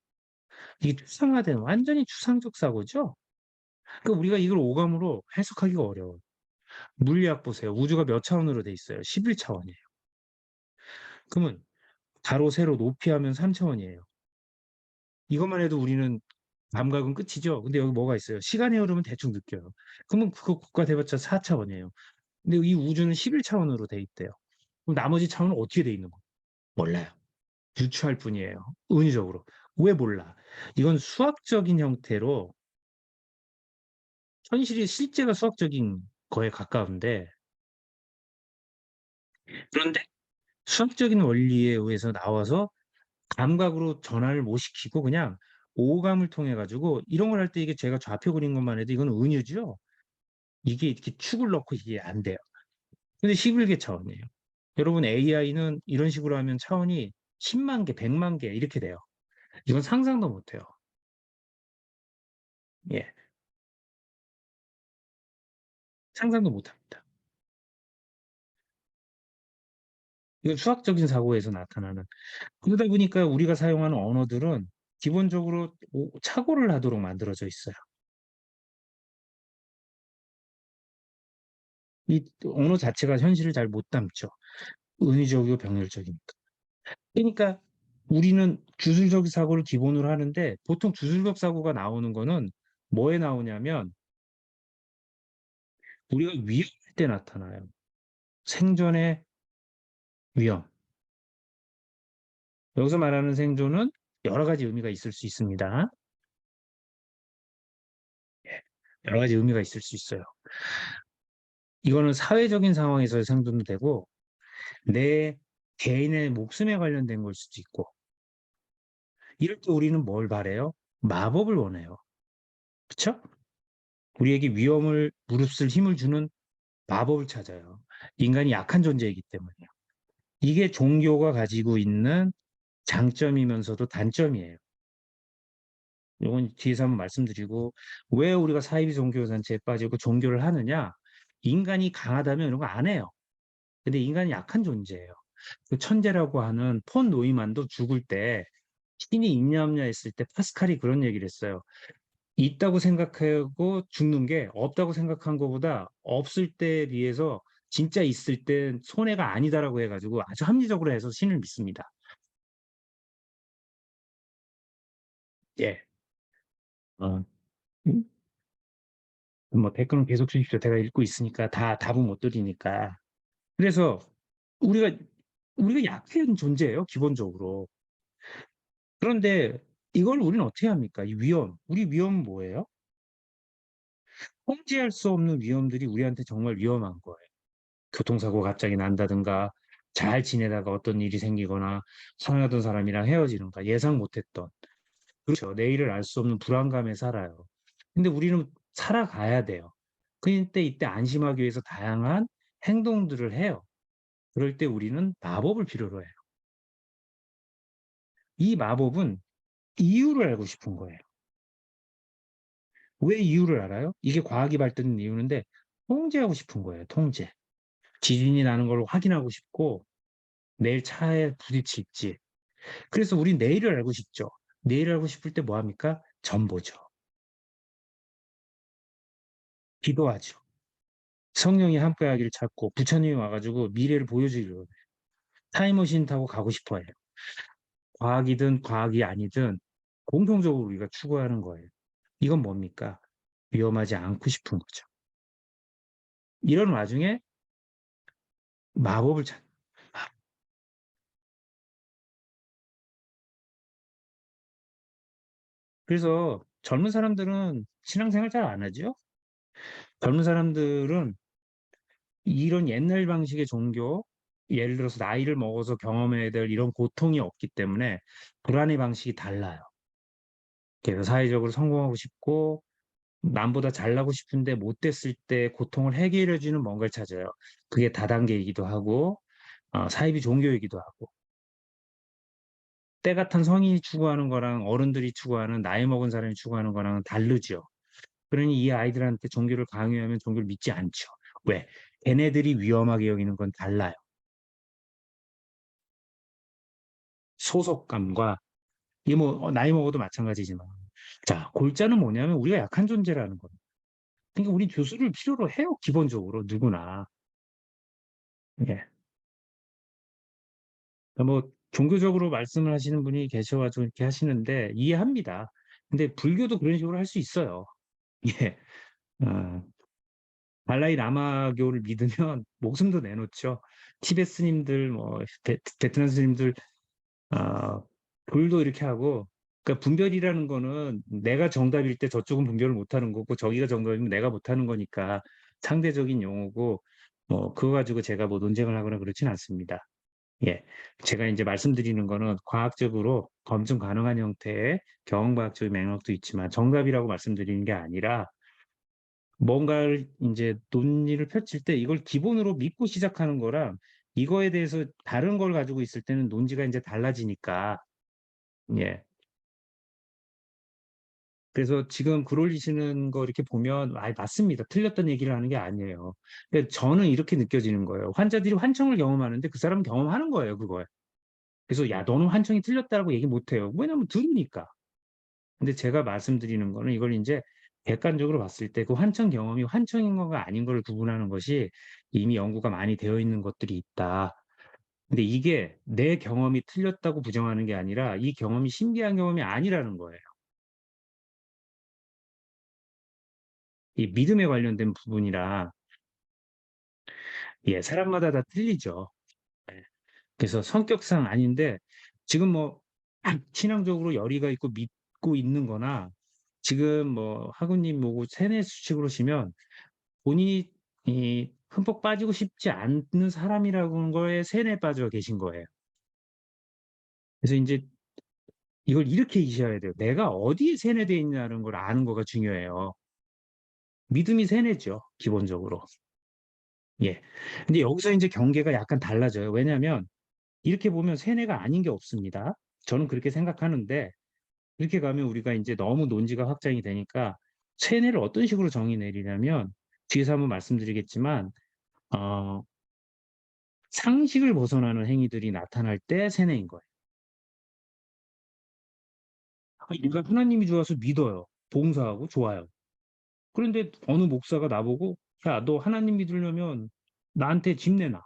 이게 추상화된 완전히 추상적 사고죠. 그러니까 우리가 이걸 오감으로 해석하기가 어려워요. 물리학 보세요. 우주가 몇 차원으로 돼 있어요? 11차원이에요. 그러면 가로, 세로, 높이 하면 3차원이에요. 이것만 해도 우리는 감각은 끝이죠. 근데 여기 뭐가 있어요? 시간의 흐름은 대충 느껴요. 그러면 그거 국가돼봤자 4차원이에요. 근데 이 우주는 11차원으로 돼 있대요. 그럼 나머지 차원은 어떻게 돼 있는 거예요? 몰라요. 유추할 뿐이에요. 은유적으로. 왜 몰라? 이건 수학적인 형태로 현실이 실제가 수학적인 거에 가까운데 그런데 수학적인 원리에 의해서 나와서 감각으로 전환을 못 시키고 그냥 오감을 통해 가지고 이런 걸 할 때 이게 제가 좌표 그린 것만 해도 이건 은유죠. 이게 이렇게 축을 넣고 이게 안 돼요. 근데 11개 차원이에요. 여러분 AI는 이런 식으로 하면 차원이 10만 개, 100만 개 이렇게 돼요. 이건 상상도 못 해요. 예. 상상도 못 합니다. 이건 수학적인 사고에서 나타나는. 그러다 보니까 우리가 사용하는 언어들은 기본적으로 착오를 하도록 만들어져 있어요. 이 언어 자체가 현실을 잘 못 담죠. 은유적이고 병렬적이니까. 그러니까 우리는 주술적 사고를 기본으로 하는데 보통 주술적 사고가 나오는 거는 뭐에 나오냐면 우리가 위험할 때 나타나요. 생존의 위험. 여기서 말하는 생존은 여러 가지 의미가 있을 수 있습니다. 여러 가지 의미가 있을 수 있어요. 이거는 사회적인 상황에서의 생존도 되고 내 개인의 목숨에 관련된 걸 수도 있고 이럴 때 우리는 뭘 바래요? 마법을 원해요. 그쵸? 우리에게 위험을 무릅쓸 힘을 주는 마법을 찾아요. 인간이 약한 존재이기 때문이에요. 이게 종교가 가지고 있는 장점이면서도 단점이에요. 이건 뒤에서 한번 말씀드리고 왜 우리가 사이비 종교 단체에 빠지고 종교를 하느냐? 인간이 강하다면 이런 거 안 해요. 근데 인간이 약한 존재예요. 그 천재라고 하는 폰 노이만도 죽을 때 신이 있냐 없냐 했을 때 파스칼이 그런 얘기를 했어요. 있다고 생각하고 죽는 게 없다고 생각한 것보다 없을 때에 비해서 진짜 있을 땐 손해가 아니다라고 해가지고 아주 합리적으로 해서 신을 믿습니다. 예. 어, 음, 뭐 댓글은 계속 주십시오. 제가 읽고 있으니까 다 답은 못 드리니까. 그래서 우리가 우리가 약한 존재예요, 기본적으로. 그런데 이걸 우리는 어떻게 합니까? 이 위험. 우리 위험은 뭐예요? 통제할 수 없는 위험들이 우리한테 정말 위험한 거예요. 교통사고 갑자기 난다든가, 잘 지내다가 어떤 일이 생기거나, 사랑하던 사람이랑 헤어지는가, 예상 못했던. 그렇죠. 내일을 알 수 없는 불안감에 살아요. 근데 우리는 살아가야 돼요. 그때 이때 안심하기 위해서 다양한 행동들을 해요. 그럴 때 우리는 마법을 필요로 해요. 이 마법은 이유를 알고 싶은 거예요. 왜 이유를 알아요? 이게 과학이 발전된 이유인데 통제하고 싶은 거예요. 통제. 지진이 나는 걸 확인하고 싶고 내일 차에 부딪힐지. 그래서 우리 내일을 알고 싶죠. 내일을 알고 싶을 때 뭐 합니까? 전보죠. 기도하죠. 성령이 함께하기를 찾고 부처님이 와가지고 미래를 보여주기로 해요. 타임머신 타고 가고 싶어 해요. 과학이든 과학이 아니든 공통적으로 우리가 추구하는 거예요. 이건 뭡니까? 위험하지 않고 싶은 거죠. 이런 와중에 마법을 찾. 그래서 젊은 사람들은 신앙생활 잘 안 하죠. 젊은 사람들은 이런 옛날 방식의 종교, 예를 들어서 나이를 먹어서 경험해야 될 이런 고통이 없기 때문에 불안의 방식이 달라요. 그래서 사회적으로 성공하고 싶고 남보다 잘나고 싶은데 못 됐을 때 고통을 해결해 주는 뭔가를 찾아요. 그게 다단계이기도 하고 사이비 종교이기도 하고 때 같은 성인이 추구하는 거랑 어른들이 추구하는 나이 먹은 사람이 추구하는 거랑은 다르죠. 그러니 이 아이들한테 종교를 강요하면 종교를 믿지 않죠. 왜? 걔네들이 위험하게 여기는 건 달라요. 소속감과 이게 뭐 나이 먹어도 마찬가지지만 자 골자는 뭐냐면 우리가 약한 존재라는 거예요. 그러니까 우리 교수를 필요로 해요. 기본적으로 누구나. 예. 뭐 종교적으로 말씀을 하시는 분이 계셔가지고 이렇게 하시는데 이해합니다. 근데 불교도 그런 식으로 할 수 있어요. 예. 어, 달라이 라마교를 믿으면 목숨도 내놓죠. 티베트 스님들, 뭐 베트남 스님들, 아, 불도 이렇게 하고. 그러니까 분별이라는 거는 내가 정답일 때 저쪽은 분별을 못하는 거고 저기가 정답이면 내가 못하는 거니까 상대적인 용어고 뭐 그거 가지고 제가 뭐 논쟁을 하거나 그렇진 않습니다. 예. 제가 이제 말씀드리는 거는 과학적으로 검증 가능한 형태의 경험과학적인 맥락도 있지만 정답이라고 말씀드리는 게 아니라 뭔가를 이제 논의를 펼칠 때 이걸 기본으로 믿고 시작하는 거랑 이거에 대해서 다른 걸 가지고 있을 때는 논지가 이제 달라지니까 예. 그래서 지금 글 올리시는 거 이렇게 보면 아 맞습니다. 틀렸던 얘기를 하는 게 아니에요. 근데 저는 이렇게 느껴지는 거예요. 환자들이 환청을 경험하는데 그 사람은 경험하는 거예요, 그걸. 그래서 야, 너는 환청이 틀렸다고 얘기 못 해요. 왜냐면 들으니까. 근데 제가 말씀드리는 거는 이걸 이제 객관적으로 봤을 때 그 환청 경험이 환청인 거가 아닌 걸 구분하는 것이 이미 연구가 많이 되어 있는 것들이 있다. 근데 이게 내 경험이 틀렸다고 부정하는 게 아니라 이 경험이 신비한 경험이 아니라는 거예요. 이 믿음에 관련된 부분이라 예, 사람마다 다 틀리죠. 예. 그래서 성격상 아닌데 지금 뭐 신앙적으로 열의가 있고 믿고 있는 거나 지금 뭐 하구님 보고 세뇌 수칙으로 시면 본인이 이 흠뻑 빠지고 싶지 않는 사람이라는 거에 세뇌에 빠져 계신 거예요. 그래서 이제 이걸 이렇게 이셔야 돼요. 내가 어디에 세뇌되어 있냐는 걸 아는 거가 중요해요. 믿음이 세뇌죠, 기본적으로. 예. 근데 여기서 이제 경계가 약간 달라져요. 왜냐하면 이렇게 보면 세뇌가 아닌 게 없습니다. 저는 그렇게 생각하는데 이렇게 가면 우리가 이제 너무 논지가 확장이 되니까 세뇌를 어떤 식으로 정의 내리냐면 뒤에서 한번 말씀드리겠지만, 어, 상식을 벗어나는 행위들이 나타날 때 세뇌인 거예요. 얘가 하나님이 좋아서 믿어요. 봉사하고 좋아요. 그런데 어느 목사가 나보고, 야, 너 하나님 믿으려면 나한테 집 내놔.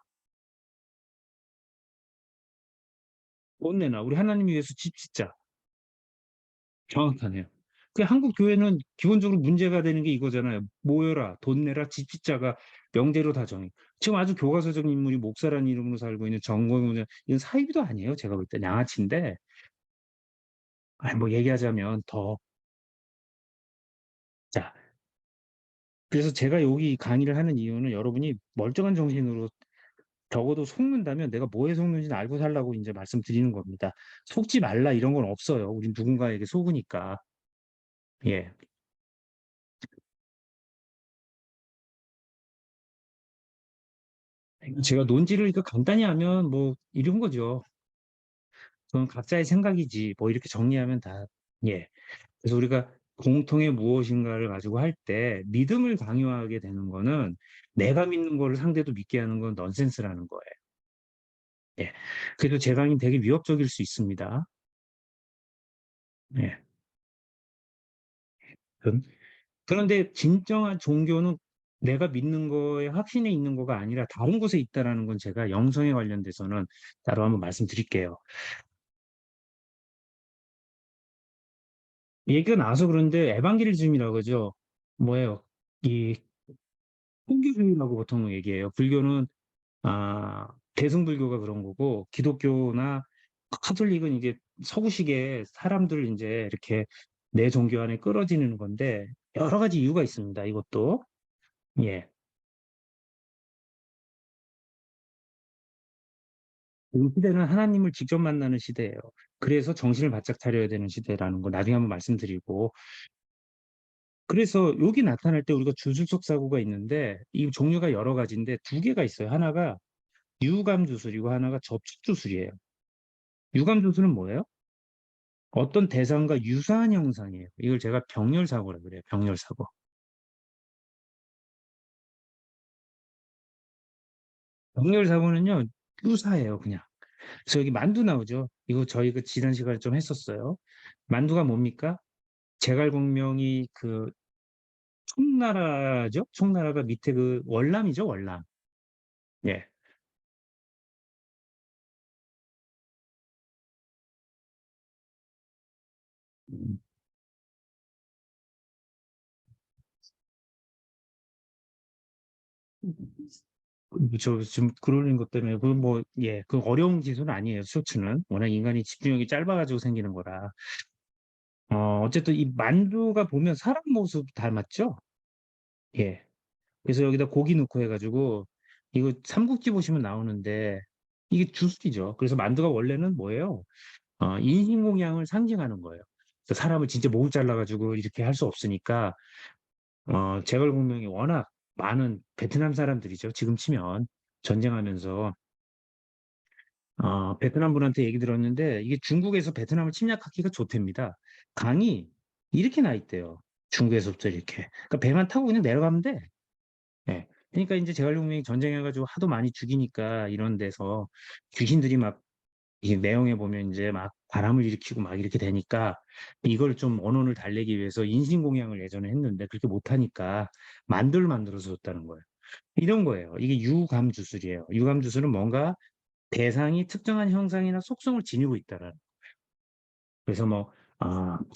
돈 내놔. 우리 하나님 위해서 집 짓자. 정확하네요. 그 한국 교회는 기본적으로 문제가 되는 게 이거잖아요. 모여라, 돈 내라, 집 짓자가 명제로 다 정해. 지금 아주 교과서적 인물이 목사라는 이름으로 살고 있는 정광훈, 이건 사이비도 아니에요. 제가 볼 때 양아치인데, 아니, 뭐 얘기하자면 더. 자, 그래서 제가 여기 강의를 하는 이유는 여러분이 멀쩡한 정신으로 적어도 속는다면 내가 뭐에 속는지는 알고 살라고 이제 말씀드리는 겁니다. 속지 말라 이런 건 없어요. 우린 누군가에게 속으니까. 예. 제가 논지를 이렇게 간단히 하면 뭐 이런 거죠. 그건 각자의 생각이지. 뭐 이렇게 정리하면 다, 예. 그래서 우리가 공통의 무엇인가를 가지고 할 때 믿음을 강요하게 되는 거는 내가 믿는 거를 상대도 믿게 하는 건 넌센스라는 거예요. 예. 그래도 제 강의는 되게 위협적일 수 있습니다. 예. 그- 그런데 진정한 종교는 내가 믿는 거에 확신이 있는 거가 아니라 다른 곳에 있다라는 건 제가 영성에 관련돼서는 따로 한번 말씀드릴게요. 얘기가 나와서 그런데 에반게리즘이라고 하죠. 뭐예요? 이 통교주의라고 보통 얘기해요. 불교는 대승불교가 그런 거고 기독교나 카톨릭은 이게 서구식의 사람들 이제 이렇게 내 종교 안에 끌어지는 건데 여러 가지 이유가 있습니다. 이것도 예. 이 시대는 하나님을 직접 만나는 시대예요. 그래서 정신을 바짝 차려야 되는 시대라는 거 나중에 한번 말씀드리고 그래서 여기 나타날 때 우리가 주술속 사고가 있는데 이 종류가 여러 가지인데 두 개가 있어요. 하나가 유감 주술이고 하나가 접촉 주술이에요. 유감 주술은 뭐예요? 어떤 대상과 유사한 형상이에요. 이걸 제가 병렬 사고라 그래요. 병렬 사고. 병렬 사고는요. 유사해요, 그냥. 그래서 여기 만두 나오죠. 이거 저희 그 지난 시간에 좀 했었어요. 만두가 뭡니까? 제갈공명이 그 총나라죠? 총나라가 밑에 그 월남이죠, 월남. 예. 음, 저 지금 그러는 것 때문에 그 뭐 예, 그 어려운 기술은 아니에요. 쇼츠는 워낙 인간이 집중력이 짧아가지고 생기는 거라. 어쨌든 이 만두가 보면 사람 모습 닮았죠? 예. 그래서 여기다 고기 넣고 해가지고 이거 삼국지 보시면 나오는데 이게 주술이죠. 그래서 만두가 원래는 뭐예요? 인신공양을 상징하는 거예요. 그래서 사람을 진짜 목을 잘라가지고 이렇게 할 수 없으니까 제갈공명이 워낙 많은 베트남 사람들이죠. 지금 치면 전쟁하면서 베트남 분한테 얘기 들었는데 이게 중국에서 베트남을 침략하기가 좋답니다. 강이 이렇게 나 있대요. 중국에서부터 이렇게. 그러니까 배만 타고 그냥 내려가면 돼. 예. 그러니까 이제 제갈공명이 전쟁해가지고 하도 많이 죽이니까 이런 데서 귀신들이 막 이 내용에 보면 이제 막 바람을 일으키고 막 이렇게 되니까 이걸 좀 언혼을 달래기 위해서 인신공양을 예전에 했는데 그렇게 못하니까 만두를 만들어서 줬다는 거예요. 이런 거예요. 이게 유감주술이에요. 유감주술은 뭔가 대상이 특정한 형상이나 속성을 지니고 있다라는. 그래서 뭐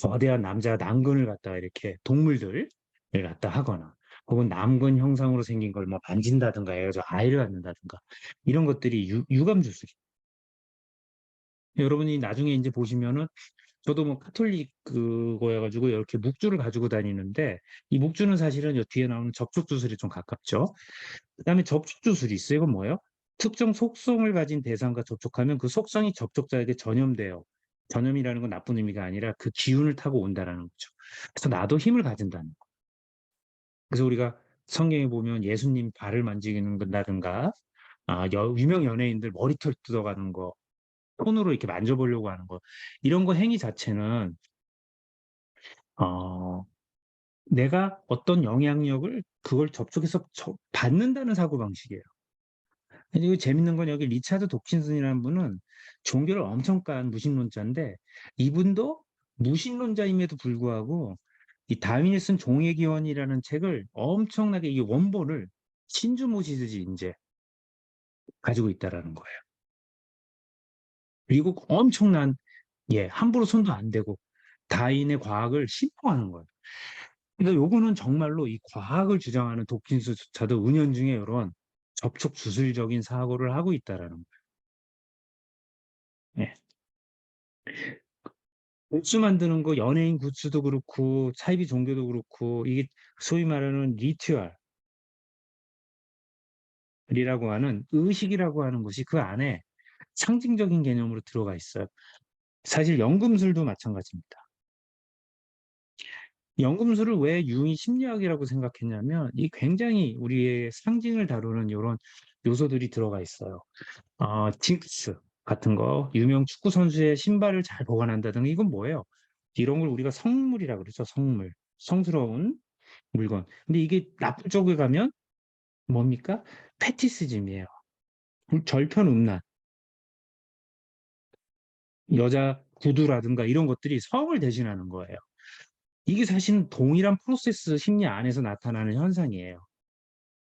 거대한 남자 남근을 갖다가 이렇게 동물들을 갖다 하거나 혹은 남근 형상으로 생긴 걸 뭐 만진다든가 해가지고 아이를 갖는다든가 이런 것들이 유감주술이에요. 여러분이 나중에 이제 보시면은 저도 뭐 카톨릭 그거여가지고 이렇게 묵주를 가지고 다니는데 이 묵주는 사실은 여 뒤에 나오는 접촉주술에 좀 가깝죠. 그다음에 접촉주술이 있어요. 이건 뭐예요? 특정 속성을 가진 대상과 접촉하면 그 속성이 접촉자에게 전염돼요. 전염이라는 건 나쁜 의미가 아니라 그 기운을 타고 온다라는 거죠. 그래서 나도 힘을 가진다는 거. 그래서 우리가 성경에 보면 예수님 발을 만지는다든가 유명 연예인들 머리털 뜯어가는 거, 손으로 이렇게 만져보려고 하는 거, 이런 거 행위 자체는 어, 내가 어떤 영향력을 그걸 접촉해서 받는다는 사고방식이에요. 그리고 재밌는 건 여기 리차드 도킨슨이라는 분은 종교를 엄청 깐 무신론자인데 이분도 무신론자임에도 불구하고 이 다윈이 쓴 종의 기원이라는 책을 엄청나게 이 원본을 신주 모시듯이 인제 가지고 있다라는 거예요. 그리고 엄청난 함부로 손도 안 대고 다윈의 과학을 신봉하는 거예요. 그러니까 요거는 정말로 이 과학을 주장하는 도킨스조차도 은연중에 요런 접촉 주술적인 사고를 하고 있다라는 거예요. 예. 굿즈 만드는 거 연예인 굿즈도 그렇고 사이비 종교도 그렇고 이게 소위 말하는 리튜얼이라고 하는 의식이라고 하는 것이 그 안에 상징적인 개념으로 들어가 있어요. 사실 연금술도 마찬가지입니다. 연금술을 왜 유의 심리학이라고 생각했냐면 이 굉장히 우리의 상징을 다루는 요런 요소들이 들어가 있어요. 징크스 같은 거, 유명 축구 선수의 신발을 잘 보관한다든가 이건 뭐예요? 이런 걸 우리가 성물이라 그러죠. 성물. 성스러운 물건. 근데 이게 나쁜 쪽에 가면 뭡니까? 패티시즘이에요. 절편음란, 여자 구두라든가 이런 것들이 성을 대신하는 거예요. 이게 사실은 동일한 프로세스 심리 안에서 나타나는 현상이에요.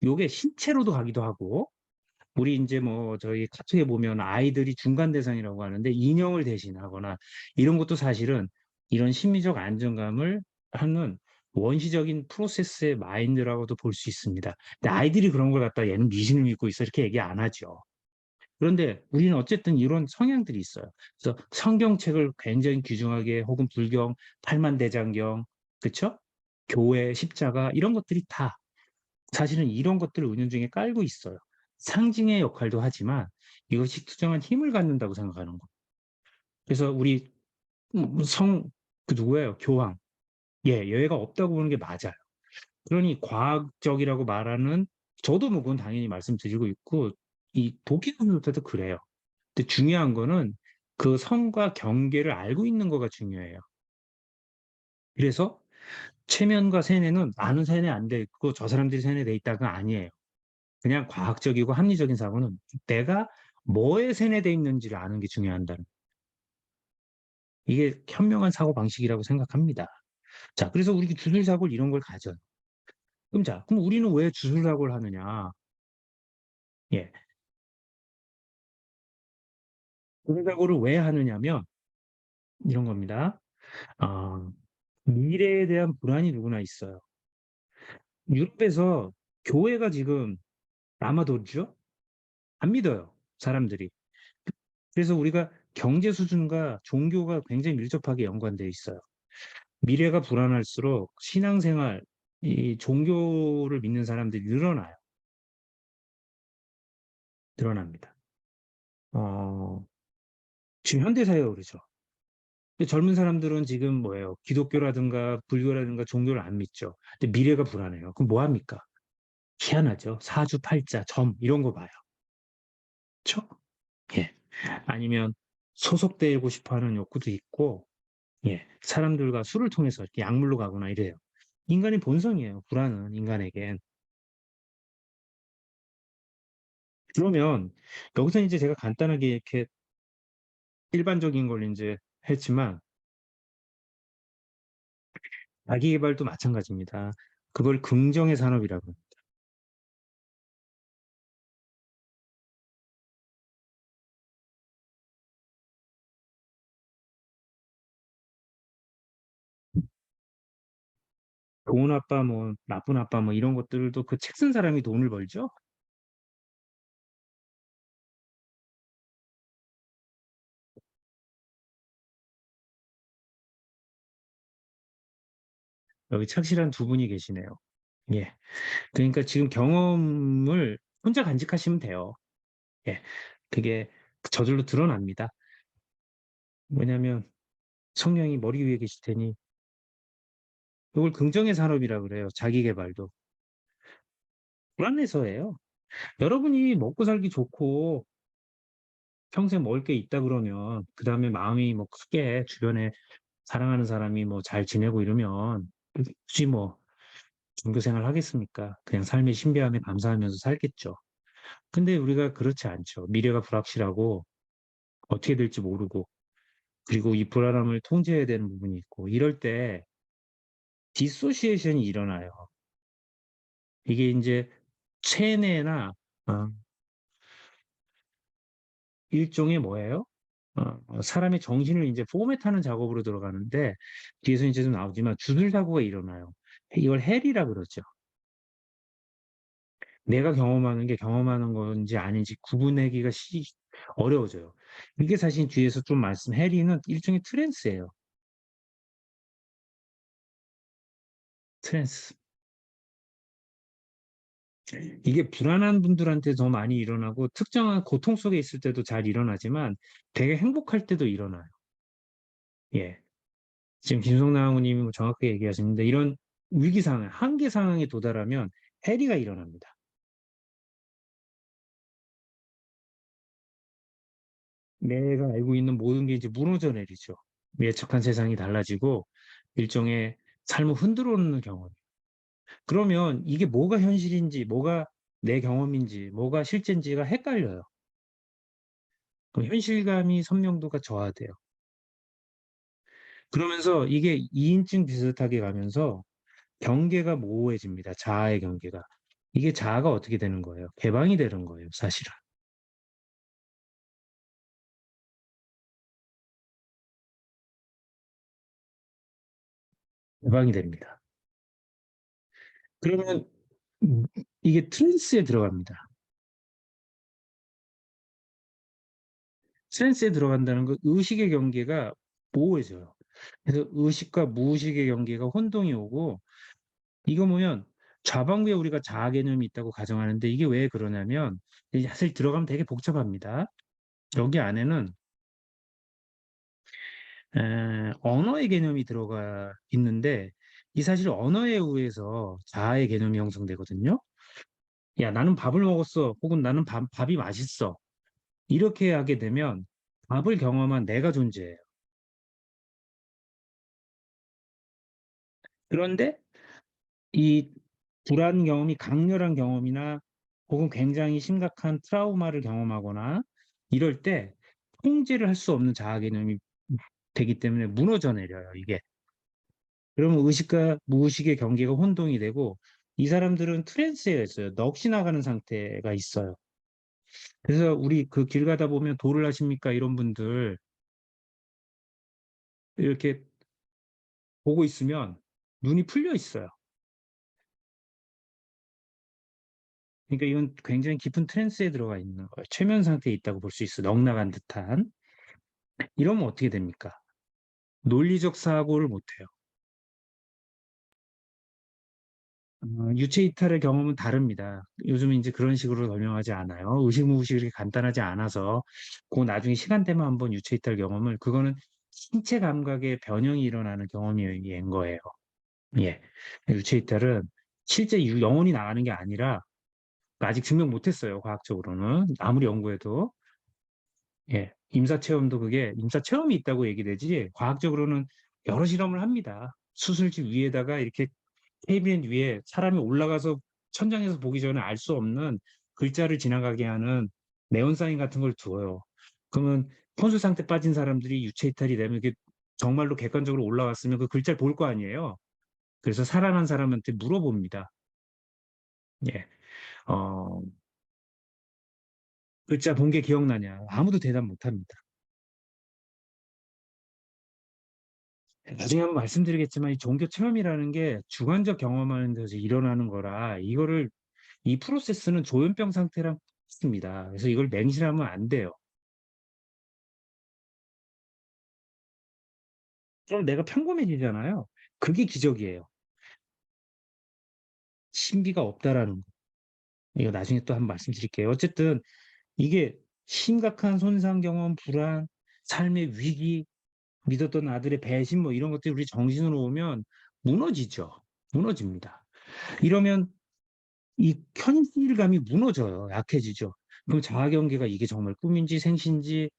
요게 신체로도 가기도 하고 우리 인제 뭐 저희 카톡에 보면 아이들이 중간 대상이라고 하는데 인형을 대신하거나 이런 것도 사실은 이런 심리적 안정감을 하는 원시적인 프로세스의 마인드라고도 볼 수 있습니다. 근데 아이들이 그런 걸 갖다가 "얘는 미신을 믿고 있어." 이렇게 얘기 안 하죠. 그런데 우리는 어쨌든 이런 성향들이 있어요. 그래서 성경책을 굉장히 귀중하게 혹은 불경, 팔만대장경, 그쵸? 교회, 십자가 이런 것들이 다 사실은 이런 것들을 은연중에 깔고 있어요. 상징의 역할도 하지만 이것이 투정한 힘을 갖는다고 생각하는 거예요. 그래서 우리 성 누구예요? 교황. 예외가 없다고 보는 게 맞아요. 그러니 과학적이라고 말하는 저도 뭐 그건 당연히 말씀드리고 있고 이 도끼들조차도 그래요. 근데 중요한 거는 그 성과 경계를 알고 있는 거가 중요해요. 그래서 체면과 세뇌는 나는 세뇌 안 돼 있고 저 사람들이 세뇌돼 있다가 아니에요. 그냥 과학적이고 합리적인 사고는 내가 뭐에 세뇌돼 있는지를 아는 게 중요한다는 이게 현명한 사고 방식이라고 생각합니다. 자 그래서 우리 주술사고를 이런 걸 가져요. 그럼 우리는 왜 주술사고를 하느냐. 예. 주술사고를 왜 하느냐면 이런 겁니다. 어 미래에 대한 불안이 누구나 있어요. 유럽에서 교회가 지금 라마도르죠? 안 믿어요, 사람들이. 그래서 우리가 경제 수준과 종교가 굉장히 밀접하게 연관되어 있어요. 미래가 불안할수록 신앙생활, 이 종교를 믿는 사람들이 늘어나요. 늘어납니다. 어 지금 현대 사회가 그러죠. 근데 젊은 사람들은 지금 뭐예요? 기독교라든가 불교라든가 종교를 안 믿죠. 근데 미래가 불안해요. 그럼 뭐 합니까? 희한하죠. 사주팔자, 점 이런 거 봐요. 그쵸? 예. 아니면 소속되고 싶어 하는 욕구도 있고 사람들과 술을 통해서 이렇게 약물로 가거나 이래요. 인간의 본성이에요, 불안은 인간에겐. 그러면 여기서 인제 제가 간단하게 이렇게 일반적인 걸 인제 했지만 자기 계발도 마찬가지입니다. 그걸 긍정의 산업이라고 합니다. 좋은 아빠 뭐 나쁜 아빠 뭐 이런 것들도 그 책 쓴 사람이 돈을 벌죠? 여기 착실한 두 분이 계시네요. 예. 그러니까 지금 경험을 혼자 간직하시면 돼요. 예. 그게 저절로 드러납니다. 왜냐면 성령이 머리 위에 계실 테니 이걸 긍정의 산업이라 그래요, 자기 계발도. 불안해서예요. 여러분이 먹고 살기 좋고 평생 먹을 게 있다 그러면 그다음에 마음이 뭐 크게 주변에 사랑하는 사람이 뭐 잘 지내고 이러면 굳이 뭐 종교 생활 하겠습니까? 그냥 삶의 신비함에 감사하면서 살겠죠. 근데 우리가 그렇지 않죠. 미래가 불확실하고 어떻게 될지 모르고 그리고 이 불안함을 통제해야 되는 부분이 있고 이럴 때 디소시에이션이 일어나요. 이게 인제 체내나 어 일종의 뭐예요? 사람의 정신을 인제 포맷하는 작업으로 들어가는데 뒤에서 인제 좀 나오지만 주술 사고가 일어나요. 이걸 헬이라 그러죠. 내가 경험하는 게 경험하는 건지 아닌지 구분하기가 어려워져요. 이게 사실 뒤에서 좀 말씀 헬이는 일종의 트랜스예요. 트랜스. 이게 불안한 분들한테 더 많이 일어나고 특정한 고통 속에 있을 때도 잘 일어나지만 되게 행복할 때도 일어나요. 예. 지금 김성남 님이 뭐 정확하게 얘기하셨는데 이런 위기 상황, 한계 상황에 도달하면 해리가 일어납니다. 내가 알고 있는 모든 게 이제 무너져 내리죠. 예측한 세상이 달라지고 일종의 삶을 흔들어 놓는 경험. 그러면 이게 뭐가 현실인지, 뭐가 내 경험인지, 뭐가 실제인지가 헷갈려요. 그럼 현실감이 선명도가 저하돼요. 그러면서 이게 2인증 비슷하게 가면서 경계가 모호해집니다. 자아의 경계가. 이게 자아가 어떻게 되는 거예요? 개방이 되는 거예요, 사실은. 개방이 됩니다. 그러면 음 이게 트랜스에 들어갑니다. 트랜스에 들어간다는 건 의식의 경계가 모호해져요. 그래서 의식과 무의식의 경계가 혼동이 오고 이거 보면 좌방구에 우리가 자아 개념이 있다고 가정하는데 이게 왜 그러냐면 이 사실 들어가면 되게 복잡합니다. 여기 안에는 언어의 개념이 들어가 있는데 이 사실 언어에 의해서 자아의 개념이 형성되거든요. "야 나는 밥을 먹었어." 혹은 "나는 밥이 맛있어." 이렇게 하게 되면 밥을 경험한 내가 존재해요. 그런데 이 불안 경험이 강렬한 경험이나 혹은 굉장히 심각한 트라우마를 경험하거나 이럴 때 통제를 할 수 없는 자아 개념이 되기 때문에 무너져 내려요 이게. 그러면 의식과 무의식의 경계가 혼동이 되고 이 사람들은 트랜스에 있어요. 넋이 나가는 상태가 있어요. 그래서 우리 그 길 가다 보면 "도를 아십니까?" 이런 분들 이렇게 보고 있으면 눈이 풀려 있어요. 그러니까 이건 굉장히 깊은 트랜스에 들어가 있는 거예요. 최면 상태에 있다고 볼 수 있어요. 넋 나간 듯한. 이러면 어떻게 됩니까? 논리적 사고를 못 해요. 유체 이탈의 경험은 다릅니다. 요즘은 인제 그런 식으로 설명하지 않아요. 의식 무의식이 그렇게 간단하지 않아서 고 나중에 시간 되면 한번 유체 이탈 경험을 그거는 신체 감각의 변형이 일어나는 경험인 거예요. 예. 유체 이탈은 실제 영혼이 나가는 게 아니라 아직 증명 못 했어요, 과학적으로는. 아무리 연구해도. 예. 임사 체험도 그게 임사 체험이 있다고 얘기되지 과학적으로는 여러 실험을 합니다. 수술실 위에다가 이렇게 KBN 위에 사람이 올라가서 천장에서 보기 전에 알 수 없는 글자를 지나가게 하는 네온 사인 같은 걸 두어요. 그러면 혼수 상태 빠진 사람들이 유체 이탈이 되면 이게 정말로 객관적으로 올라왔으면 그 글자를 볼 거 아니에요. 그래서 살아난 사람한테 물어봅니다. 예. 어 "글자 본 게 기억나냐?" 아무도 대답 못 합니다. 나중에 한번 말씀드리겠지만 이 종교 체험이라는 게 주관적 경험하는 데서 일어나는 거라 이거를 이 프로세스는 조현병 상태랑 똑같습니다. 그래서 이걸 맹신하면 안 돼요. 그럼 내가 평범해지잖아요. 그게 기적이에요. 신비가 없다라는 거. 이거 나중에 또 한번 말씀드릴게요. 어쨌든 이게 심각한 손상 경험, 불안, 삶의 위기, 믿었던 아들의 배신 뭐 이런 것들이 우리 정신으로 오면 무너지죠. 무너집니다. 이러면 이 현실감이 무너져요. 약해지죠. 그럼 자아 경계가 이게 정말 꿈인지 생신지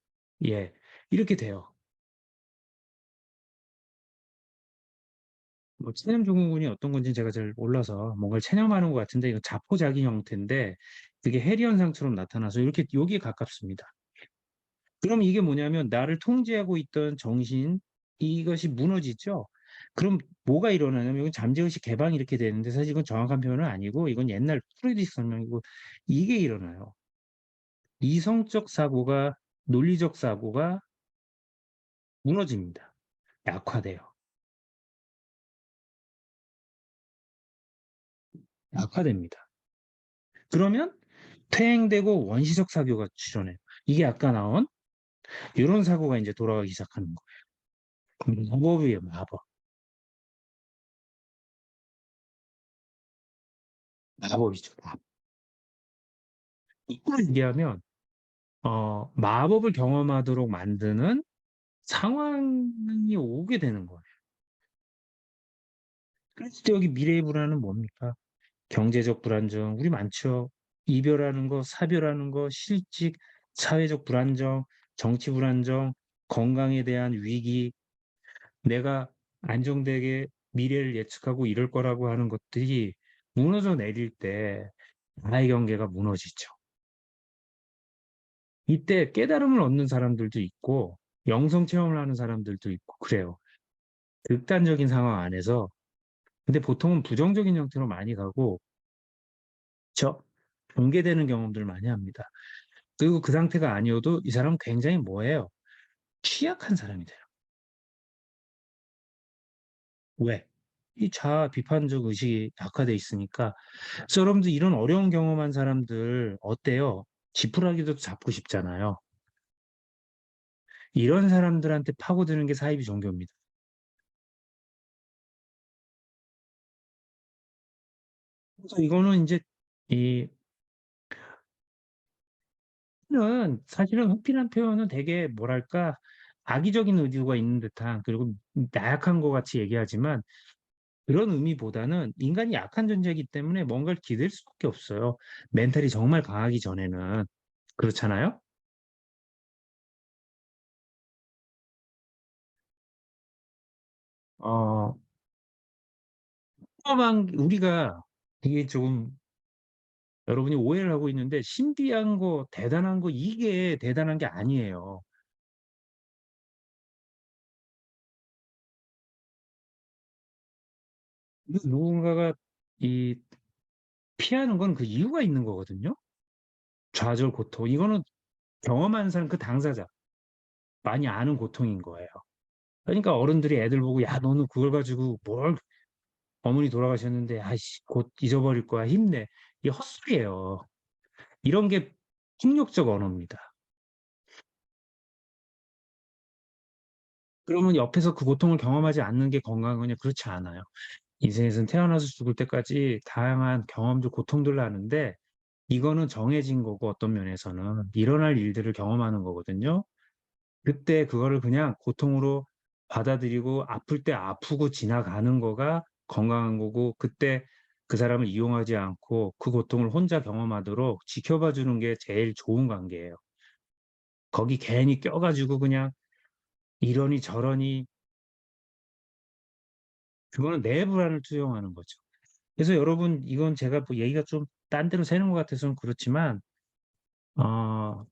예 이렇게 돼요. 뭐 체념 증후군이 어떤 건지 제가 잘 몰라서 뭔가를 체념하는 것 같은데 이거 자포자기 형태인데 그게 해리 현상처럼 나타나서 이렇게 여기에 가깝습니다. 그럼 이게 뭐냐면 나를 통제하고 있던 정신 이것이 무너지죠. 그럼 뭐가 일어나냐면 이건 잠재의식 개방이 이렇게 되는데 사실 이건 정확한 표현은 아니고 이건 옛날 프로이디식 설명이고 이게 일어나요. 이성적 사고가 논리적 사고가 무너집니다. 약화돼요. 약화됩니다. 그러면 퇴행되고 원시적 사고가 출현해요. 이게 아까 나온 이런 사고가 이제 돌아가기 시작하는 거예요. 마법이에요, 마법. 마법이죠. 마법. 이걸 얘기하면 마법을 경험하도록 만드는 상황이 오게 되는 거예요. 그래서 여기 미래의 불안은 뭡니까? 경제적 불안정, 우리 많죠. 이별하는 거, 사별하는 거, 실직, 사회적 불안정, 정치 불안정, 건강에 대한 위기, 내가 안정되게 미래를 예측하고 이럴 거라고 하는 것들이 무너져 내릴 때 나의 경계가 무너지죠. 이때 깨달음을 얻는 사람들도 있고 영성 체험을 하는 사람들도 있고 그래요. 극단적인 상황 안에서 근데 보통은 부정적인 형태로 많이 가고 저 붕괴되는 경험들을 많이 합니다. 그리고 그 상태가 아니어도 이 사람은 굉장히 뭐예요? 취약한 사람이 돼요. 왜? 이 자아 비판적 의식이 약화돼 있으니까. 그래서 여러분들 이런 어려운 경험한 사람들 어때요? 지푸라기도 잡고 싶잖아요. 이런 사람들한테 파고드는 게 사이비 종교입니다. 그래서 이거는 이제 이 사실은 흑피란 표현은 되게 뭐랄까 악의적인 의도가 있는 듯한 그리고 나약한 것 같이 얘기하지만 그런 의미보다는 인간이 약한 존재이기 때문에 뭔가를 기댈 수밖에 없어요. 멘탈이 정말 강하기 전에는. 그렇잖아요? 어, 우리가 이게 조금 여러분이 오해를 하고 있는데 신비한 거, 대단한 거 이게 대단한 게 아니에요. 누군가가 이 피하는 건 그 이유가 있는 거거든요. 좌절, 고통. 이거는 경험하는 사람 그 당사자 많이 아는 고통인 거예요. 그러니까 어른들이 애들 보고 야 너는 그걸 가지고 뭘 어머니 돌아가셨는데 아이씨 곧 잊어버릴 거야 힘내. 이게 헛소리예요. 이런 게 폭력적 언어입니다. 그러면 옆에서 그 고통을 경험하지 않는 게 건강한 거냐? 그렇지 않아요. 인생에서는 태어나서 죽을 때까지 다양한 경험들, 고통들을 하는데 이거는 정해진 거고 어떤 면에서는 일어날 일들을 경험하는 거거든요. 그때 그거를 그냥 고통으로 받아들이고 아플 때 아프고 지나가는 거가 건강한 거고 그때 그 사람을 이용하지 않고 그 고통을 혼자 경험하도록 지켜봐 주는 게 제일 좋은 관계예요. 거기 괜히 껴가지고 그냥 이러니 저러니 그거는 내 불안을 투영하는 거죠. 그래서 여러분 이건 제가 뭐 얘기가 좀 딴 데로 새는 것 같아서는 그렇지만 어,